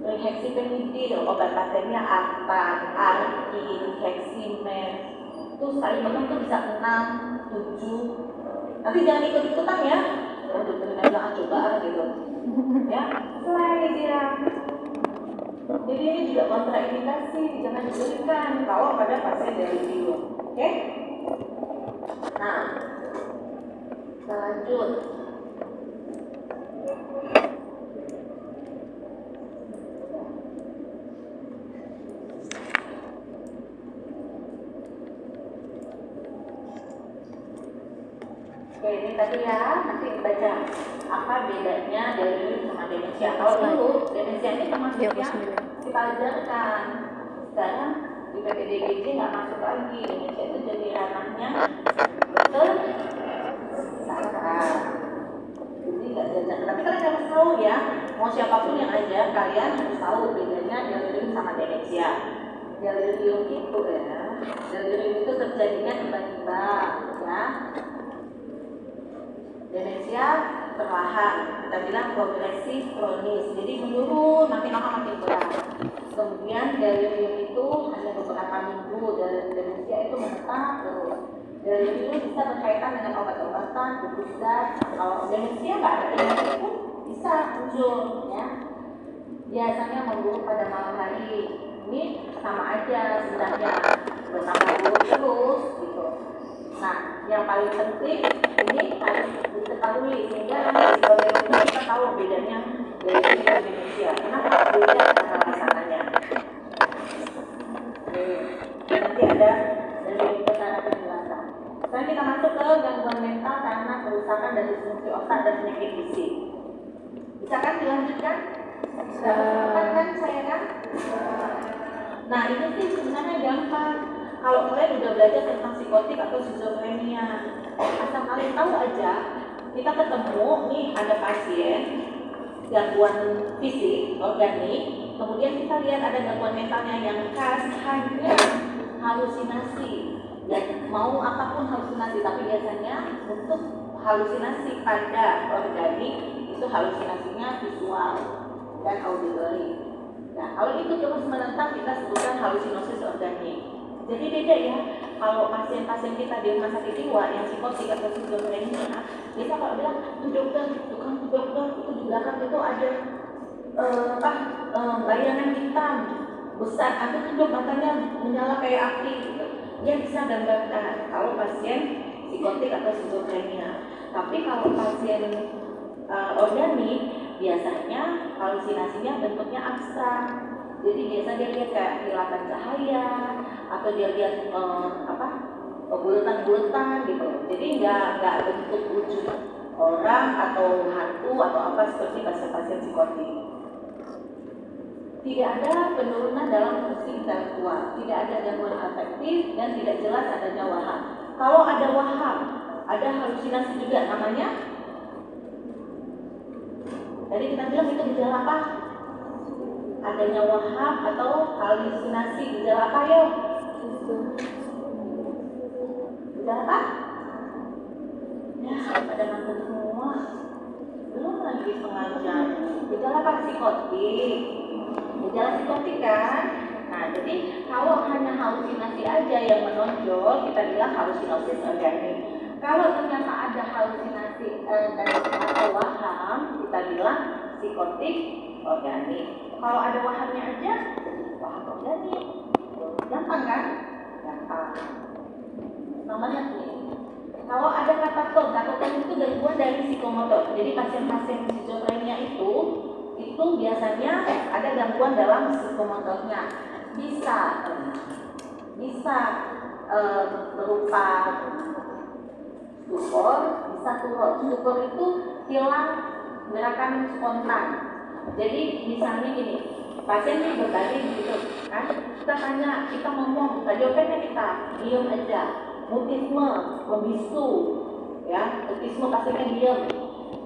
hexapenidil, obat patennya Artan, Arkin, Heximen. Itu sekali minum tuh bisa 6, 7. Nanti jangan ikut-ikutan ya. Oh dokternya bilang coba gitu. Ya, selain dia. Jadi ini juga kontraindikasi, jangan diberikan kalau pada pasien delirium. Oke? Nah, kita lanjut. Oke, ini tadi ya, nanti baca apa bedanya delirium sama demensia. Kalau dulu demensia ini termasuk yang kita ajarkan. Sekarang di PPDGJ nggak masuk lagi, demensia itu jadi ranahnya dokter saraf. Jadi nggak diajar. Tapi kalian harus tahu ya, mau siapapun yang ajar, kalian harus tahu bedanya delirium sama demensia. Delirium itu ya, delirium itu terjadinya tiba-tiba ya. Demensia perlahan, kita bilang progresif kronis, jadi menurun makin lama makin berat. Kemudian delirium itu hanya beberapa minggu, dan demensia itu menetap terus. Delirium bisa berkaitan dengan obat-obatan, gugus zat. Kalau demensia nggak ada demensia pun bisa muncul ya. Biasanya memburuk pada malam hari. Ini sama aja sebenarnya, bertambah buruk terus gitu. Nah, yang paling penting ini harus diketahui sehingga sebagai dokter kita tahu bedanya delirium dan demensia. Kenapa beda antara pasangannya? Nanti ada delirium perkara penjelasan. Sekarang kita masuk ke gangguan mental karena kerusakan dari fungsi otak dan penyakit fisik. Bisa kan dilanjutkan? Bisa kan saya kan? Nah ini sih sebenarnya gampang. Kalau kalian udah belajar tentang psikotik atau skizofrenia, asal kalian tahu aja, kita ketemu nih ada pasien gangguan fisik, organik, kemudian kita lihat ada gangguan mentalnya yang khas hanya halusinasi. Dan mau apapun halusinasi, tapi biasanya untuk halusinasi pada organik itu halusinasinya visual dan auditory. Nah, kalau itu terus menetap kita sebutkan halusinosis organik. Jadi beda ya, kalau pasien-pasien kita di rumah sakit jiwa yang psikotik atau skizofrenia, biasa kalau bilang, tuh dokter, itu di belakang itu ada bayangan hitam besar, atau tuh dok matanya menyala kayak api gitu. Dia bisa gambarkan kalau pasien psikotik atau skizofrenia. Tapi kalau pasien organik, biasanya halusinasinya bentuknya abstrak. Jadi biasa dia lihat kayak kilatan cahaya atau dia lihat bulatan-bulatan gitu. Jadi nggak bentuk wujud orang atau hantu atau apa seperti pasien-pasien psikotik. Tidak ada penurunan dalam fungsi intelektual, tidak ada gangguan afektif dan tidak jelas adanya waham. Kalau ada waham, ada halusinasi juga namanya. Tadi kita bilang itu gejala apa? Adanya waham atau halusinasi, gejala apa ya? Gejala apa? Ya, pada ngantuk semua. Belum lagi setengah jam. Gejala apa? Psikotik. Gejala psikotik kan? Nah, jadi kalau hanya halusinasi aja yang menonjol, kita bilang halusinosis organik. Kalau ternyata ada halusinasi dan atau waham, kita bilang psikotik organik. Kalau ada wahamnya aja, waham organik. Gampang kan? Gampang. Namanya nih. Kalau ada kataton itu gangguan dari psikomotor. Jadi pasien-pasien skizofrenia itu biasanya ada gangguan dalam psikomotornya. Bisa berupa stupor, bisa turun. Stupor itu hilang gerakan spontan. Jadi misalnya gini, pasien ini berbaring gitu kan, kita tanya, kita ngomong, jawabannya kita diam aja. Mutisme, membisu, ya, mutisme pasiennya diam,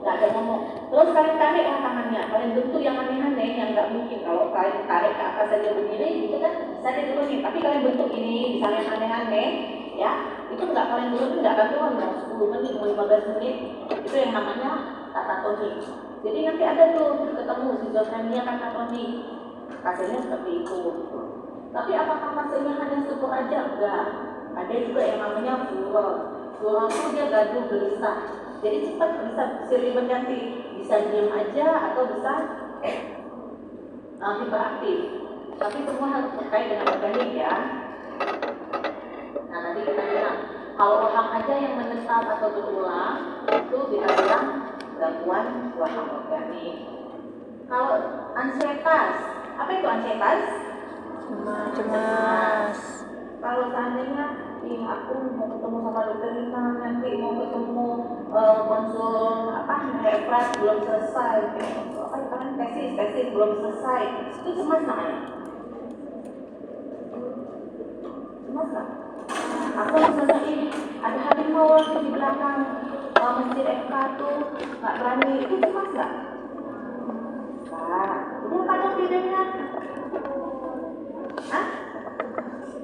nggak ada ngomong. Terus kalian tarik lah tangannya, kalian bentuk yang aneh-aneh yang nggak mungkin. Kalau kalian tarik ke atas saja begini, gitu kan bisa diturunin. Tapi kalian bentuk ini, misalnya aneh-aneh, ya, itu nggak kalian turunin, nggak akan turun. Mau 10 menit, mau 15 menit, itu yang namanya katatonik. Jadi nanti ada tuh ketemu skizofrenia katatonik, pasiennya seperti itu. Tapi apakah pasiennya hanya stupor aja? Enggak. Ada juga yang namanya furor. Furor itu dia gaduh gelisah. Jadi cepat bisa silih berganti, bisa diam aja atau bisa hiperaktif. Tapi semua harus terkait dengan organik ya. Nah tadi kita bilang kalau waham aja yang menetap atau berulang itu kita bilang gangguan waham organik. Kalau ansietas, apa itu ansietas? Cemas. Kalau seandainya aku mau ketemu sama dokter Nina, nanti mau ketemu konsul Herpras belum selesai, tesis belum selesai, itu cemas namanya. Cemas nggak? Aku misalnya ini ada harimau di belakang masjid FK tuh nggak berani, itu cemas nggak? Nah, ini apa dong bedanya? Hah?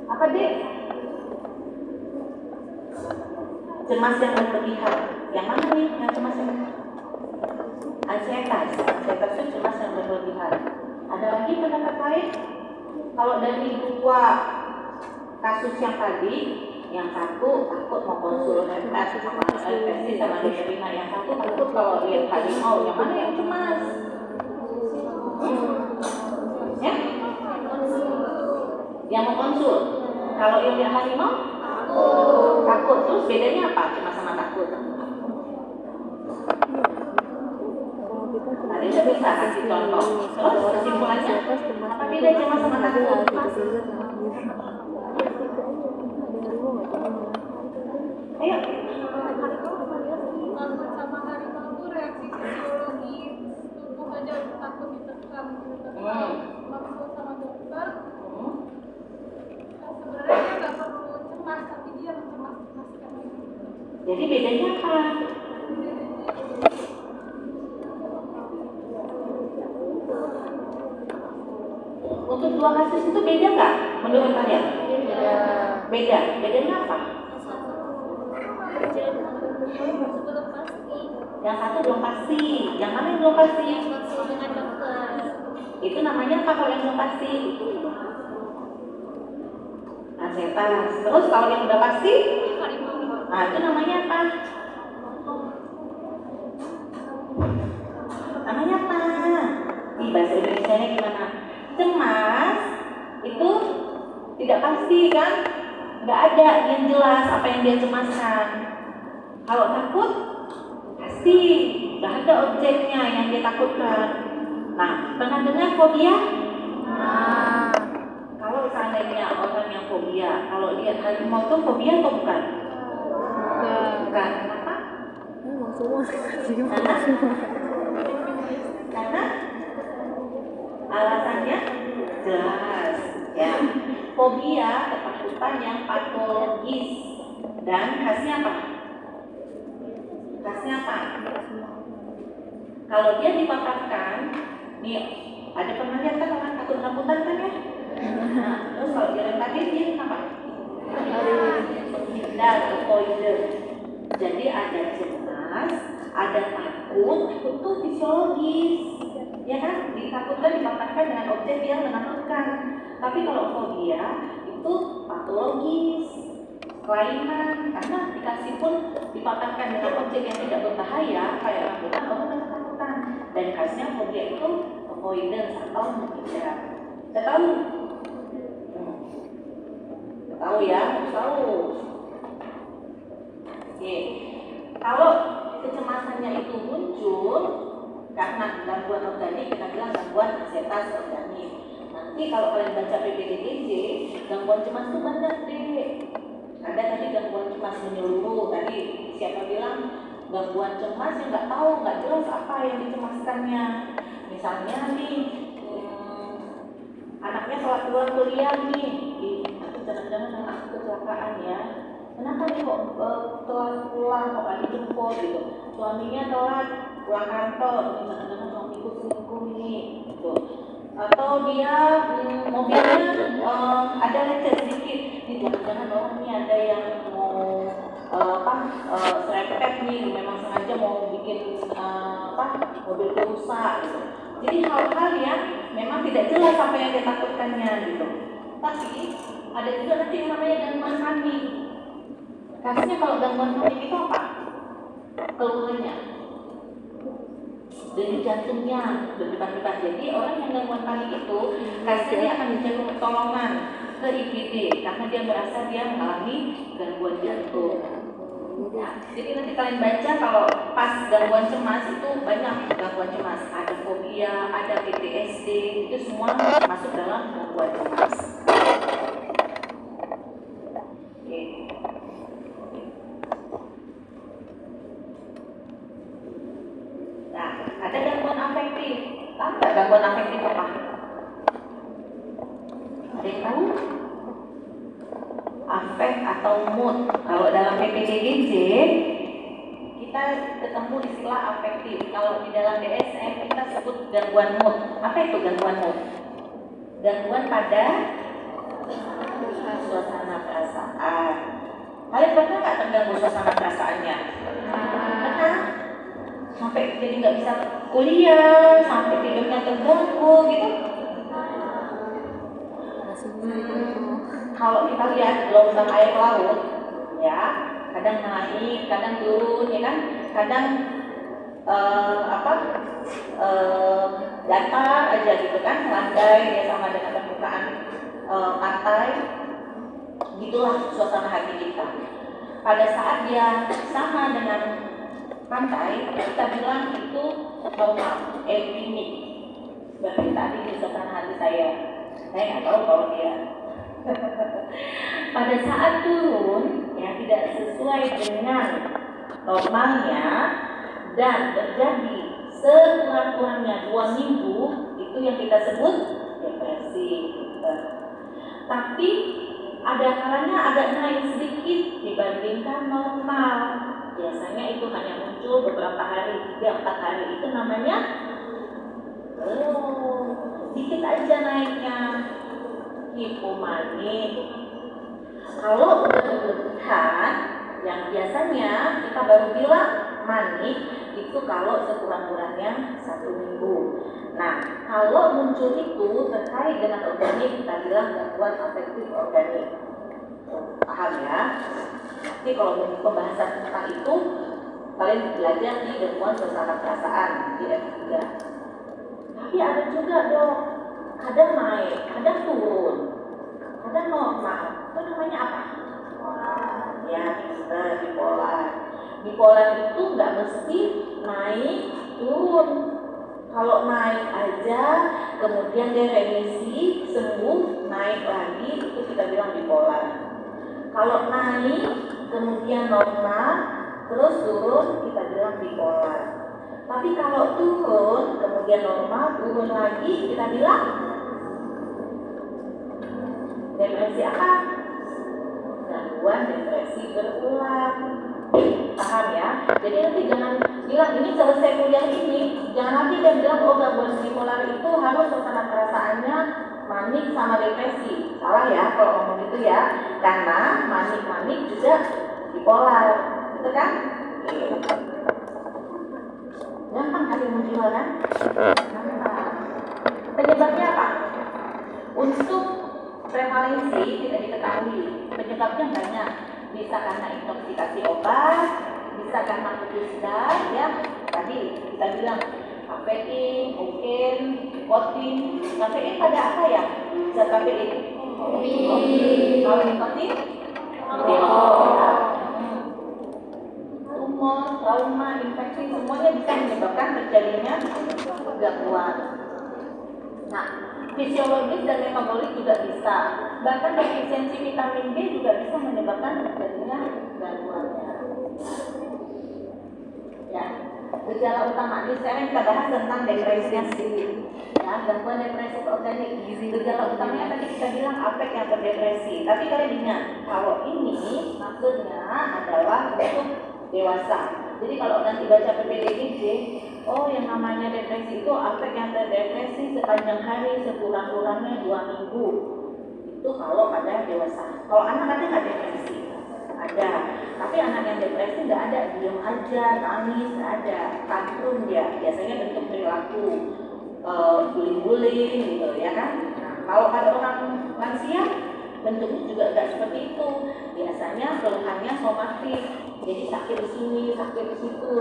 Apa dek? Cemas yang berlebihan. Yang mana nih yang cemas yang ansietas? Ansietas itu cemas yang berlebihan. Ada lagi pendapat lain? Kalau dari 2 kasus yang tadi, yang satu takut mau konsul Herpras sama tesis sama dokter Rina, yang satu takut kalau lihat harimau. Yang mana yang cemas? Ya? Yang mau konsul. Kalau yang lihat harimau takut. Terus bedanya apa cemas sama takut? Ada yang bisa kasih contoh. Terus kesimpulannya apa beda cemas sama takut? Ayo. Takut sama harimau itu reaksi fisiologi tubuh aja takut ditekan gitu. Maksud sama dokter sebenarnya dia nggak perlu cemas, tapi dia mencemaskan. Jadi bedanya apa? Untuk 2 kasus itu beda nggak menurut kalian? Beda. Bedanya apa? Belum pasti. Yang satu belum pasti. Yang mana yang belum pasti? Konsul dengan dokter. Itu namanya apa kalau yang belum pasti? Ansetas. Terus kalau yang udah pasti? Nah, itu namanya apa? Namanya apa? Ih, bahasa Indonesianya gimana? Cemas itu tidak pasti kan? Nggak ada yang jelas apa yang dia cemaskan. Kalau takut, pasti nggak ada objeknya yang dia takutkan. Nah, pernah dengar fobia? Kalau seandainya orang yang fobia, kalau lihat harimau itu fobia atau bukan? Bukan. Kenapa? Emang semua Karena alasannya jelas, ya. Fobia ketakutan yang patologis dan khasnya apa? Khasnya apa? Kalau dia dipaparkan, nih ada pernah lihat kan orang takut-takutan kan ya? Nah, terus kalau dia tadi dia apa? Menghindar, avoider. Jadi ada cemas, ada takut itu fisiologis, ya kan? Ditakutkan dipaparkan dengan objek yang menakutkan. Tapi kalau fobia itu patologis, kelainan, karena dikasih pun dipaparkan dengan objek yang tidak berbahaya kayak rambutan, orang ketakutan. Dan khasnya fobia itu avoidance atau menghindar. Kita tahu? Tahu ya, tahu. Oke. Kalau kecemasannya itu muncul karena gangguan organik, kita bilang gangguan anxietas organik. Nanti kalau kalian baca PPDGJ, gangguan cemas itu banyak deh. Ada tadi gangguan cemas menyeluruh, tadi siapa bilang gangguan cemas yang nggak tahu, nggak jelas apa yang dicemaskannya. Misalnya nih, anaknya telat keluar kuliah nih, aku jangan-jangan anak aku kecelakaan ya. Kenapa nih kok telat pulang, kok nggak dijemput gitu? Suaminya telat pulang kantor, jangan-jangan suamiku selingkuh nih, gitu. Atau dia mobilnya ada lecet sedikit, nih jangan-jangan orang ini ada yang mau serempet nih, memang sengaja mau bikin mobil rusak gitu. Jadi hal-hal yang memang tidak jelas apa yang ditakutkannya gitu. Tapi ada juga nanti yang namanya gangguan panik. Khasnya kalau gangguan panik itu apa? Keluhannya dari jantungnya berdebar-debar. Jadi orang yang gangguan panik itu khasnya dia akan mencari pertolongan ke IGD karena dia merasa dia mengalami gangguan jantung. Ya, jadi nanti kalian baca kalau pas gangguan cemas itu banyak gangguan cemas, ada fobia, ada PTSD, itu semua masuk dalam gangguan cemas. Oke. Nah, ada gangguan afektif. Tahu nggak gangguan afektif apa? Ada yang tahu? Afek atau mood. Kalau dalam PPDGJ kita ketemu istilah afektif. Kalau di dalam DSM kita sebut gangguan mood. Apa itu gangguan mood? Gangguan pada suasana perasaan. Kalian pernah nggak terganggu suasana perasaannya? Pernah? Sampai jadi nggak bisa kuliah, sampai tidurnya terganggu gitu. Kalau kita lihat gelombang air laut, ya kadang naik, kadang turun, ya kan? Kadang datar aja gitu kan, landai ya sama dengan permukaan pantai. Gitulah suasana hati kita. Pada saat dia sama dengan pantai, kita bilang itu normal, euphemic. Berarti tadi di suasana hati saya nggak tahu kalau dia pada saat turun yang tidak sesuai dengan normalnya dan terjadi sekurang-kurangnya 2 minggu, itu yang kita sebut depresi. Tapi ada kalanya agak naik sedikit dibandingkan normal. Biasanya itu hanya muncul beberapa hari, 3-4 hari, itu namanya dikit aja naiknya, hipomanik. Kalau udah berlebihan, yang biasanya kita baru bilang manik itu kalau sekurang-kurangnya 1 minggu. Nah, kalau muncul itu terkait dengan organik, kita bilang gangguan afektif organik. Paham ya? Nanti kalau pembahasan tentang itu, kalian belajar di gangguan suasana perasaan di F3. Tapi ada juga dong, kadang naik, kadang turun, kadang normal. Itu namanya apa? Ya, bipolar. Bipolar itu nggak mesti naik turun. Kalau naik aja, kemudian dia remisi, sembuh, naik lagi, itu kita bilang bipolar. Kalau naik, kemudian normal, terus turun, kita bilang bipolar. Tapi kalau turun, kemudian normal, turun lagi, kita bilang depresi apa? Gangguan depresi berulang. Paham ya? Jadi nanti jangan bilang ini selesai kuliah ini, jangan nanti dia bilang oh gangguan bipolar itu harus suasana perasaannya manik sama depresi. Salah ya kalau ngomong gitu ya, karena manik juga bipolar, gitu kan? Gampang kali muncul kan? Penyebabnya apa? Untuk prevalensi tidak diketahui. Penyebabnya banyak. Bisa karena intoksikasi obat, bisa karena putus das, ya. Tadi kita bilang kafein, kokain, nikotin. Kafein pada apa ya? Zat kafein. Kalau nikotin, tumor, trauma, infeksi, semuanya bisa menyebabkan terjadinya gangguan. Nah, fisiologis dan metabolik juga bisa. Bahkan defisiensi vitamin D juga bisa menyebabkan terjadinya gangguannya. Ya, gejala utama ini sekarang kita bahas tentang depresi. Ya, gangguan depresi organik. Gejala utamanya tadi kita bilang afek yang terdepresi. Tapi kalian ingat, kalau ini maksudnya adalah untuk dewasa. Jadi kalau nanti baca PPDID, oh yang namanya depresi itu afek yang terdepresi sepanjang hari sekurang-kurangnya 2 minggu. Itu kalau pada dewasa. Kalau anak ada nggak depresi? Ada. Tapi anak yang depresi nggak ada, diam aja, nangis, nggak ada. Tantrum dia, biasanya bentuk perilaku guling-guling gitu ya kan. Nah, kalau pada orang lansia bentuknya juga nggak seperti itu. Biasanya keluhannya somatik, jadi sakit di sini, sakit di situ.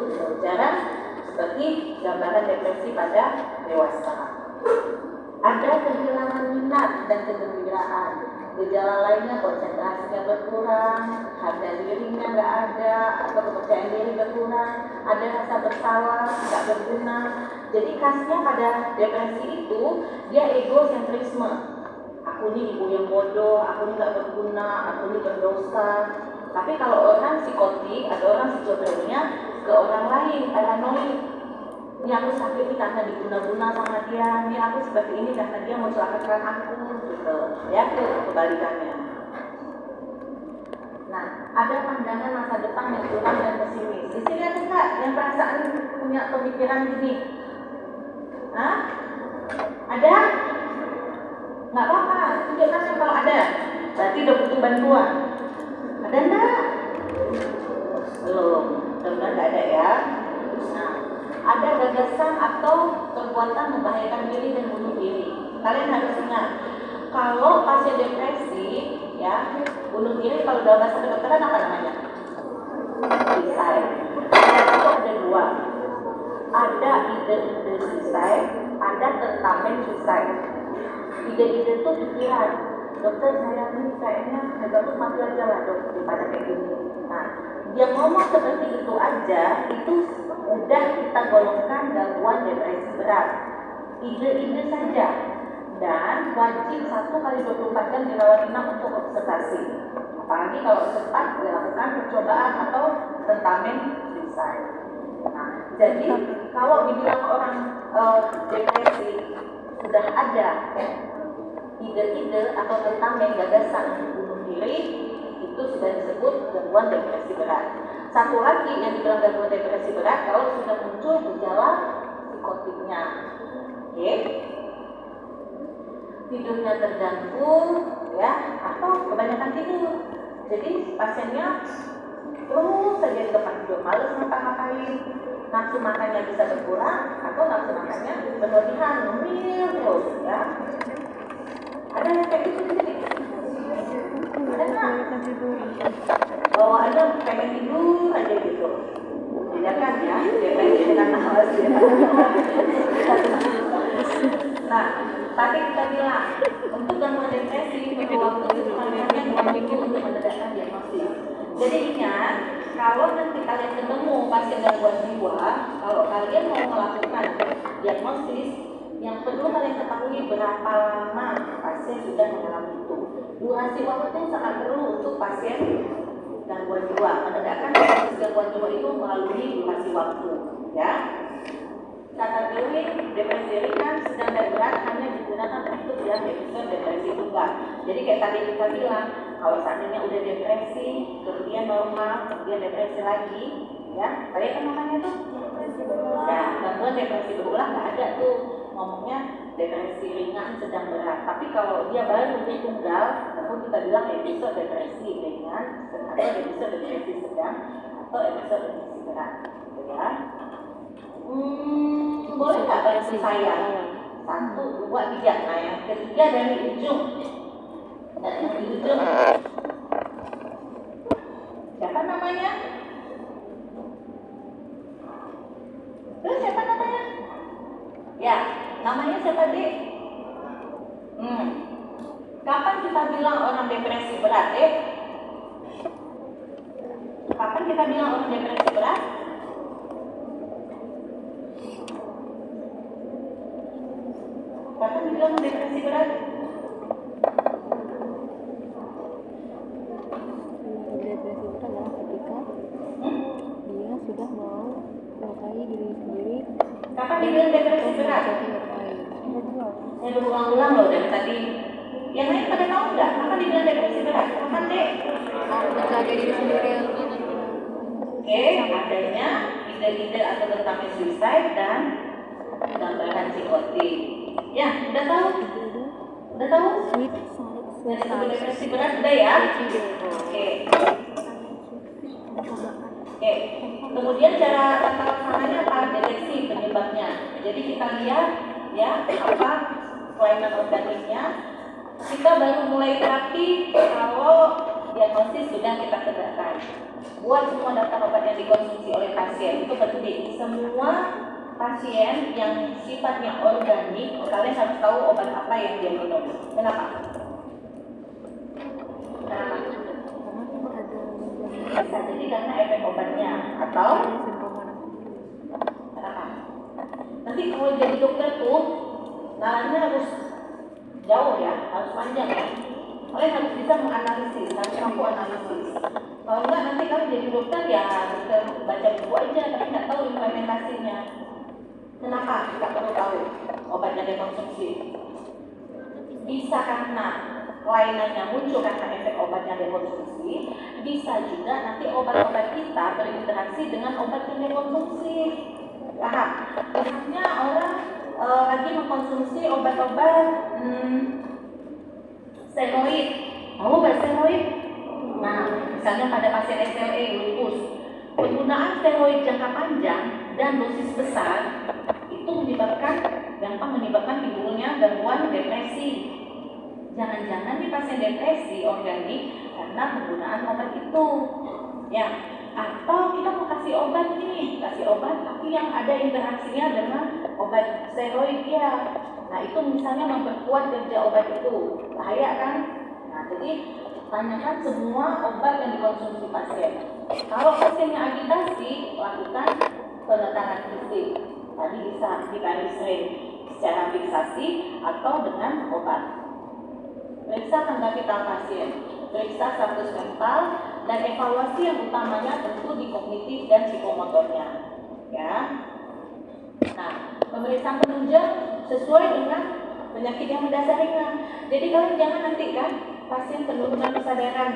Jarang seperti gambaran depresi pada dewasa. Ada kehilangan minat dan kegembiraan. Gejala lainnya konsentrasinya berkurang, harga dirinya nggak ada, atau kepercayaan diri berkurang, ada rasa bersalah, nggak berguna. Jadi khasnya pada depresi itu dia egosentrisme. Aku ini ibu yang bodoh, aku ini nggak berguna, aku ini berdosa. Tapi kalau orang psikotik atau orang skizofrenia ke orang lain, paranoid. Ini aku sakit ini karena diguna-guna sama dia, ini aku seperti ini karena dia mau celakakan aku, gitu. Ya, itu kebalikannya. Nah, ada pandangan masa depan yang suram dan pesimis. Di sini ada nggak yang perasaan punya pemikiran gini? Hah? Ada? Nggak apa-apa, tunjukkan kalau ada. Berarti udah butuh bantuan. Ada enggak? Belum, benar nggak ada ya. Nah, ada gagasan atau perbuatan membahayakan diri dan bunuh diri. Kalian harus ingat, kalau pasien depresi, ya, bunuh diri kalau dalam bahasa kedokteran apa namanya? Suicide. Itu ada dua. Ada ide-ide suicide, ada tentamen suicide. Ide-ide itu pikiran. Dokter saya ini kayaknya bagus mati aja lah dok daripada kayak gini. Nah, dia ngomong seperti itu aja, itu udah kita golongkan gangguan depresi berat. Ide-ide saja. Dan wajib 1x24 jam dirawat inap untuk observasi. Apalagi kalau sempat dilakukan percobaan atau tentamen suicide. Nah, jadi kalau dibilang orang depresi sudah ada ide-ide atau tentamen gagasan bunuh diri, itu sudah disebut gangguan depresi berat. Satu lagi yang dibilang gangguan depresi berat kalau sudah muncul gejala psikotiknya. Oke. Tidurnya terganggu, ya, atau kebanyakan tidur. Jadi pasiennya terus saja di tempat tidur, males ngapa-ngapain, nafsu makannya bisa berkurang atau nafsu makannya berlebihan, ngemil terus ya. Ada yang kayak gitu di sini? Ada nggak? Bawaannya pengen tidur aja gitu. Bedakan ya, depresi dengan malas ya. Nah, tadi kita bilang untuk gangguan depresi perlu waktu sebenarnya 2 minggu untuk menegakkan diagnosis. Jadi ingat, kalau nanti kalian ketemu pasien gangguan jiwa, kalau kalian mau melakukan diagnosis, yang perlu kalian ketahui berapa lama pasien sudah mengalami itu. Durasi waktu sangat perlu untuk pasien gangguan jiwa. Menegakkan diagnosis gangguan jiwa itu melalui durasi waktu, ya. Kategori depresi ringan, sedang dan berat hanya digunakan untuk yang episode depresi tunggal. Jadi kayak tadi kita bilang, kalau seandainya udah depresi, kemudian normal, kemudian depresi lagi, ya, tadi kan namanya tuh, ya, gangguan depresi berulang nggak ada tuh, ngomongnya depresi ringan, sedang berat. Tapi kalau dia baru di tunggal, tentu kita bilang episode depresi ringan, atau episode depresi sedang, atau episode depresi berat, ya. Boleh nggak bantu saya? 1, 2, 3. Nah, yang ketiga dari ujung. Dari ujung. Siapa namanya? Terus siapa namanya? Ya, namanya siapa, Dek? Kapan kita bilang orang depresi berat, Dek? Kapan kita bilang orang depresi berat? Kapan bilang depresi berat? Depresi itu adalah ketika dia sudah mau melukai diri sendiri. Kapan dibilang depresi berat? Saya berulang-ulang loh dari tadi. Yang lain pada tahu nggak? Kapan dibilang depresi berat? Kapan, Dek? Melukai diri sendiri. Oke, adanya ide-ide atau tentang suicide dan gambaran psikotik. Ya, udah tahu? Udah tahu? Yang disebut depresi berat udah ya? Oke. Oke. Kemudian cara tata laksananya apa? Deteksi penyebabnya. Jadi kita lihat ya apa kelainan organiknya. Kita baru mulai terapi kalau diagnosis sudah kita tegakkan. Buat semua daftar obat yang dikonsumsi oleh pasien itu penting. Semua pasien yang sifatnya organik, kalian harus tahu obat apa yang dia minum. Kenapa? Kenapa? Bisa jadi karena efek obatnya atau kenapa? Nanti kalau jadi dokter tuh nalarnya harus jauh ya, harus panjang ya. Kalian harus bisa menganalisis, harus mampu analisis. Kalau enggak nanti kalian jadi dokter ya dokter baca buku aja tapi nggak tahu implementasinya. Kenapa kita perlu tahu obatnya dikonsumsi? Bisa karena kelainannya muncul karena efek obatnya dikonsumsi. Bisa juga nanti obat-obat kita berinteraksi dengan obat yang dikonsumsi. Paham? Misalnya orang lagi mengkonsumsi obat-obat steroid. Tahu obat steroid? Nah, misalnya pada pasien SLE, lupus, penggunaan steroid jangka panjang dan dosis besar itu gampang menyebabkan timbulnya gangguan depresi. Jangan-jangan di pasien depresi organik karena penggunaan obat itu, ya. Atau kita mau kasih obat tapi yang ada interaksinya dengan obat steroid ya. Nah itu misalnya memperkuat kerja obat itu, bahaya kan? Nah jadi tanyakan semua obat yang dikonsumsi pasien. Kalau pasiennya agitasi, lakukan pengekangan fisik. Tadi bisa dikasih ring secara fiksasi atau dengan obat. Periksa tanda vital pasien, periksa status mental, dan evaluasi yang utamanya tentu di kognitif dan psikomotornya. Ya. Nah, pemeriksaan penunjang sesuai dengan penyakit yang mendasarinya. Jadi kalian jangan nanti kan pasien penurunan kesadaran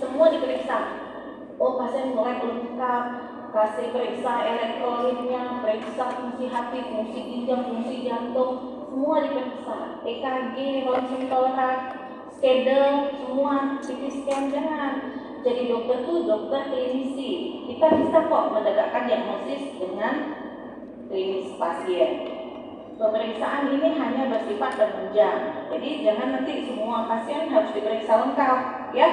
semua diperiksa. Oh pasien mulai lengkap, kasih periksa elektrolitnya, periksa fungsi hati, fungsi ginjal, fungsi jantung, semua diperiksa. EKG, ronsen torak, skedel, semua CT scan jangan. jadi dokter tuh dokter klinisi. Kita bisa kok menegakkan diagnosis dengan klinis pasien. Pemeriksaan ini hanya bersifat penunjang. Jadi jangan nanti semua pasien harus diperiksa lengkap, ya.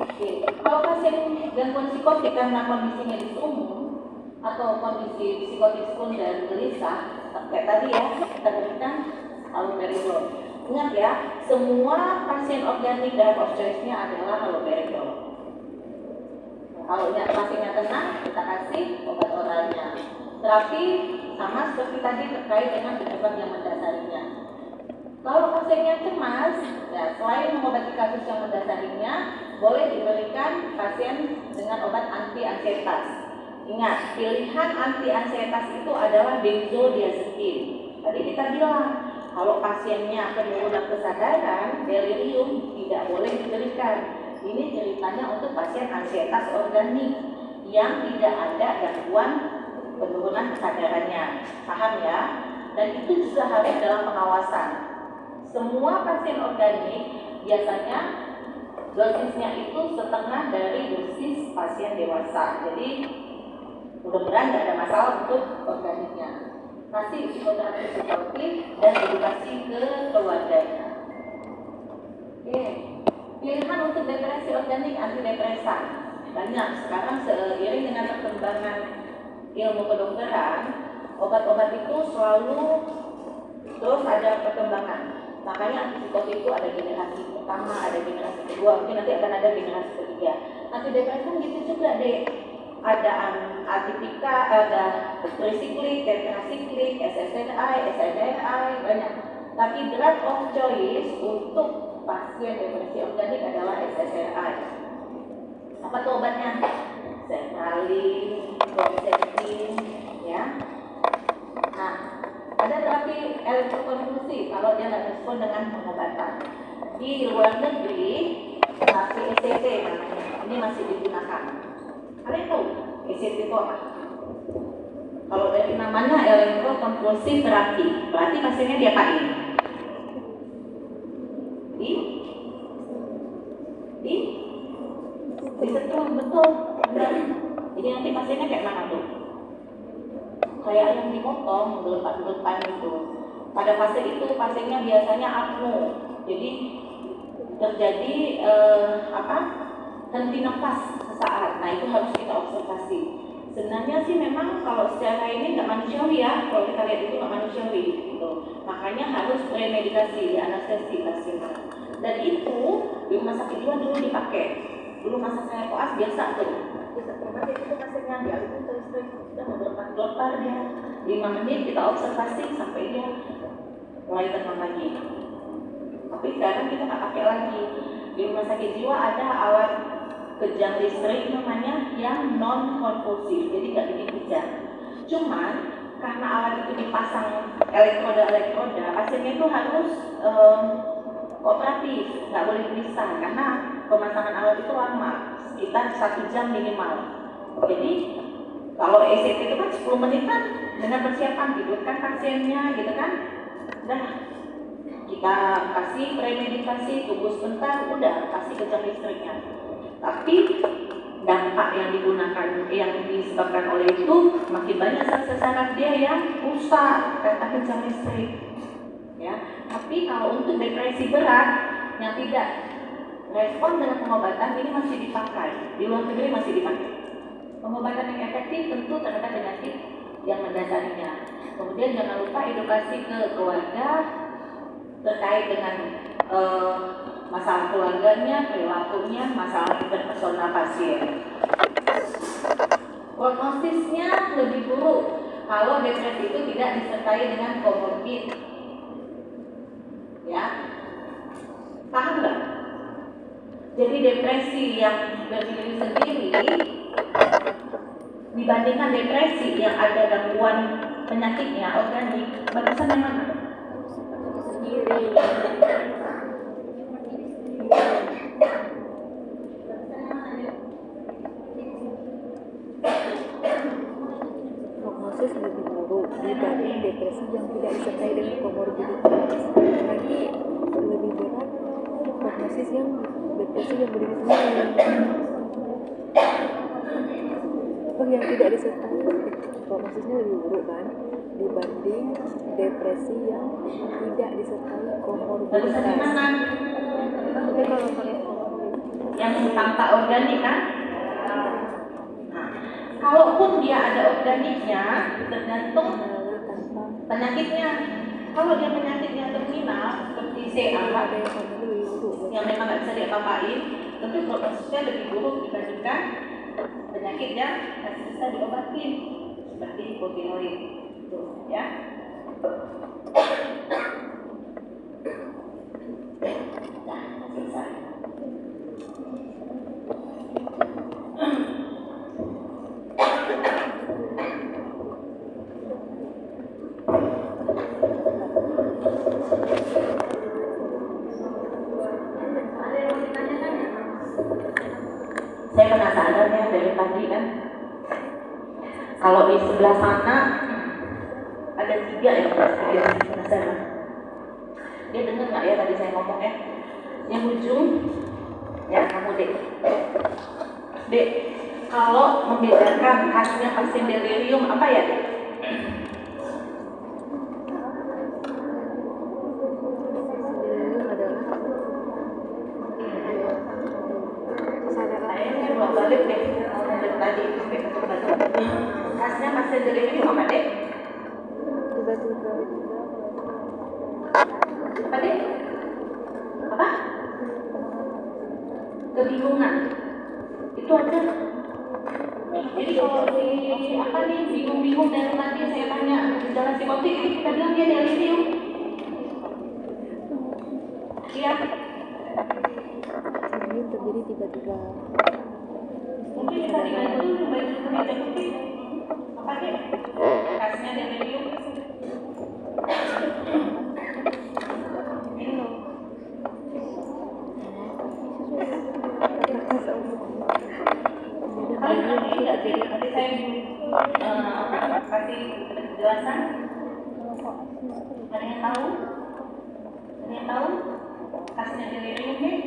Oke. Kalau pasien gangguan psikotik karena kondisi medis umum atau kondisi psikotik pun dan gelisah, kayak tadi ya, kita berikan haloperidol. Ingat ya, semua pasien organik drug of choice-nya adalah haloperidol. Kalau pasiennya tenang, kita kasih obat oralnya. Terapi sama seperti tadi terkait dengan penyebab yang mendasarinya. Kalau pasiennya cemas, ya selain mengobati kasus yang mendasarinya, boleh diberikan pasien dengan obat anti-ansietas. Ingat, pilihan anti-ansietas itu adalah benzodiazepin. Tadi kita bilang, kalau pasiennya penurunan kesadaran, delirium, tidak boleh diberikan. Ini ceritanya untuk pasien ansietas organik yang tidak ada gangguan penurunan kesadarannya. Paham ya? Dan itu juga harus dalam pengawasan. Semua pasien organik biasanya dosisnya itu setengah dari dosis pasien dewasa. Jadi mudah-mudahan tidak ada masalah untuk organiknya. Kasih psikoterapi suportif dan edukasi ke keluarganya. Oke. Pilihan untuk depresi organik antidepresan banyak. Sekarang seiring dengan perkembangan ilmu kedokteran, obat-obat itu selalu terus ada perkembangan. Makanya antipsikotik itu ada generasi pertama, ada generasi kedua, mungkin nanti akan ada generasi ketiga. Antidepresan gitu juga deh. Ada atipika, ada trisiklik, tetrasiklik, SSRI, SNRI, banyak. Tapi drug of choice untuk pasien depresi organik adalah SSRI. Apa tuh obatnya? Sertralin, fluoxetine, ya. Nah, ada terapi elektrokonvulsi kalau dia nggak respon dengan pengobatan. Di luar negeri, terapi ECT namanya, ini masih digunakan. Kalian tahu ECT itu apa? Kalau dari namanya elektrokonvulsif terapi, berarti pasiennya diapain? Disetrum, betul. Benar. Jadi nanti pasiennya kayak mana tuh? Kayak yang dipotong, gelepar-gelepar itu. Pada fase itu pasiennya biasanya apno. Jadi terjadi henti nafas sesaat. Nah itu harus kita observasi. Sebenarnya sih memang kalau secara ini nggak manusiawi ya. Kalau kita lihat itu nggak manusiawi gitu. Makanya harus premedikasi, anestesi pasiennya. Dan itu di rumah sakit jiwa dulu dipakai. Dulu masa saya koas biasa tuh. Setelah itu pasiennya dia itu terus sudah menggelepar dia 5 menit kita observasi sampai dia mulai tenang lagi. Tapi sekarang kita nggak pakai lagi. Di rumah sakit jiwa ada alat kejang listrik namanya yang non konvulsif, jadi nggak bikin kejang. Cuman karena alat itu dipasang elektroda, pasiennya itu harus kooperatif, nggak boleh gelisah karena pemasangan alat itu lama, sekitar 1 jam minimal. Jadi kalau ECT itu kan 10 menit kan dengan persiapan tidurkan pasiennya gitu kan. Udah kita kasih premedikasi, tunggu sebentar, udah kasih kejang listriknya. Tapi dampak yang digunakan, yang disebabkan oleh itu makin banyak sel-sel saraf dia yang rusak karena kejang listrik. Ya, tapi kalau untuk depresi berat yang tidak respon dengan pengobatan ini masih dipakai, di luar negeri masih dipakai. Pengobatan yang efektif tentu terhadap penyakit yang mendasarinya. Kemudian jangan lupa edukasi ke keluarga terkait dengan masalah keluarganya, perilakunya, masalah interpersonal pasien. Prognosisnya lebih buruk kalau depresi itu tidak disertai dengan komorbid. Ya, paham nggak? Jadi depresi yang berdiri sendiri dibandingkan depresi yang ada gangguan penyakitnya organik, bagusan yang mana? Sendiri. Prognosis lebih buruk dibanding depresi yang tidak disertai dengan komorbiditas. Lagi lebih berat prognosis yang depresi yang berdiri sendiri. Oh, yang tidak disertai kok maksudnya lebih buruk kan dibanding depresi yang tidak disertai Barusan komorbiditas. di mana? Tapi kalau pakai komorbiditas Yang tanpa organik kan? Nah, kalaupun dia ada organiknya, tergantung tanpa penyakitnya. Kalau dia penyakitnya terminal seperti CA ada yang komorbiditas lebih buruk. yang memang nggak bisa diapa-apain, tentu prognosisnya lebih buruk dibandingkan penyakit yang masih bisa diobatin seperti hipotinoid, tuh, ya. Nah, selesai. Saya penasaran ya dari tadi kan, kalau di sebelah sana ada 3 yang penasaran. Dia dengar nggak ya tadi saya ngomong ya? Yang ujung, ya kamu Dek, kalau membedakan khasnya pasien delirium apa ya Dek? Delirium adalah Kayaknya dua balik deh dari tadi sampai ke batu. Khasnya pasien delirium apa Dek? tiba-tiba Apa Dek? Apa? Kebingungan. Itu aja. Jadi kalau di apa nih bingung-bingung dari tadi saya tanya gejala psikotik itu kita bilang dia delirium. Iya. delirium terjadi tiba-tiba. Mungkin kita tinggal dulu baju kemeja putih. Apa Dek? Khasnya delirium. Jadi nanti saya kasih penjelasan. Ada yang tahu? Ada yang tahu? Khasnya delirium nih?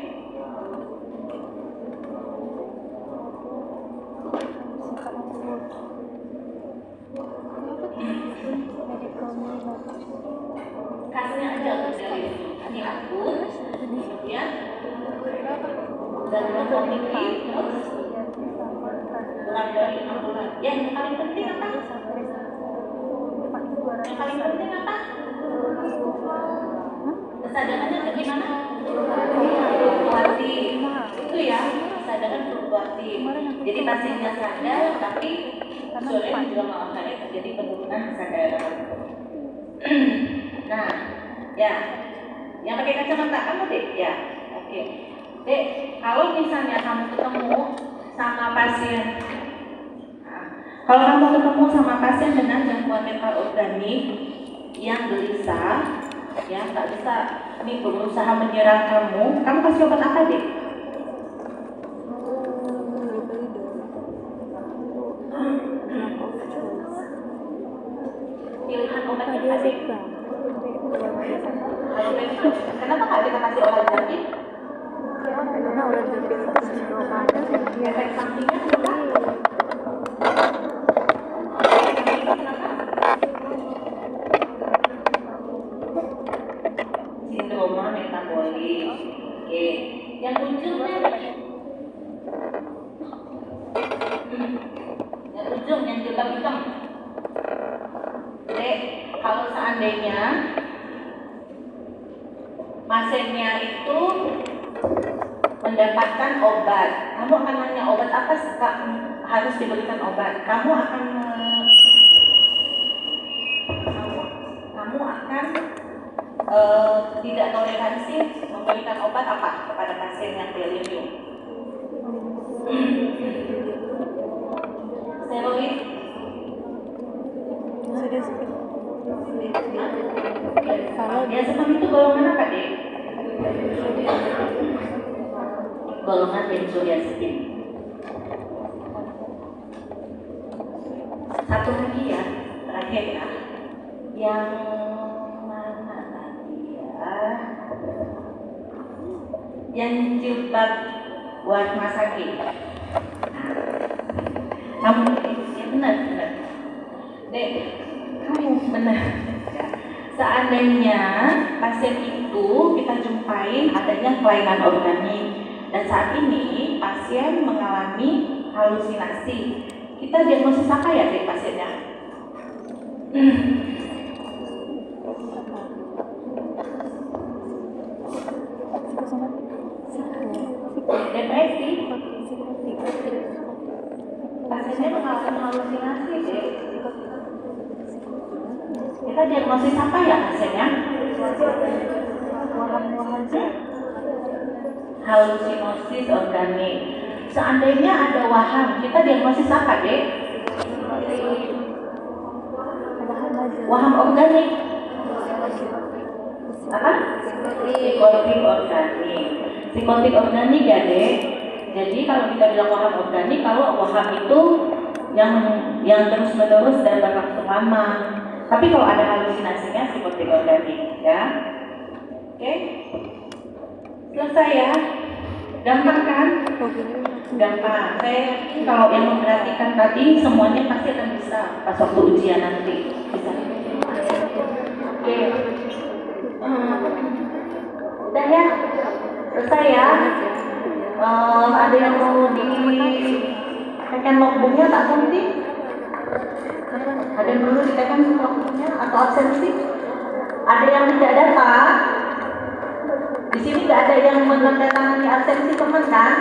Khasnya aja delirium. Ini akut, kemudian dan kronik terus kurang dari 6 bulan. Yang paling penting apa? Yang paling penting apa? Kesadarannya bagaimana? Fluktuatif. Itu ya, kesadaran fluktuatif. Jadi pasiennya sadar, tapi sore juga mengalami terjadi penurunan kesadaran. Nah, ya, yang pakai kacamata kamu Dek, ya, oke. Dek, kalau misalnya kamu ketemu sama pasien, kalau kamu ketemu sama pasien dengan gangguan mental organik yang gelisah, ya nggak bisa nih berusaha menyerang kamu kasih obat apa Dek? Pilihan obatnya apa Dek? Kenapa nggak kita kasih obat jangkit? Karena udah jangkit itu Efek sampingnya apa? Sindroma metabolik. Oke. Yang ujungnya yang ujung yang jilbab hitam. Dek, kalau seandainya pasiennya itu mendapatkan obat, kamu akan nanya obat apa harus diberikan obat. Kamu akan tidak toleransi memberikan obat apa kepada pasien yang delirium? Steroid? Kalau diazepam itu golongan apa Dek? Golongan benzodiazepin. Satu lagi ya, terakhir ya, yang mana tadi ya? Yang jilbab warna sakit. Kamu ya benar. Dek, kamu benar. Ya. Seandainya pasien itu kita jumpain adanya kelainan organik dan saat ini pasien mengalami halusinasi. Kita diagnosis apa ya dek pasiennya? Depresi. Pasiennya mengalami halusinasi dek. Kita diagnosis apa ya pasiennya? Halusinosis organik. Seandainya ada waham, kita diagnosis apa dek? Waham organik. Apa? Psikotik organik. Psikotik organik ya dek. Jadi kalau kita bilang waham organik, kalau waham itu yang terus menerus dan berlangsung lama. Tapi kalau ada halusinasinya psikotik organik, ya. Oke? Selesai ya? Gampang kan? Gampang. Saya yakin kalau yang memperhatikan tadi semuanya pasti akan bisa pas waktu ujian nanti. Bisa. Oke. Udah ya? Selesai ya? Ada yang mau ditekan logbooknya tak ganti? Ada yang dulu ditekan logbooknya atau absensi? Ada yang tidak datang? Di sini nggak ada yang menandatangani absensi teman kan?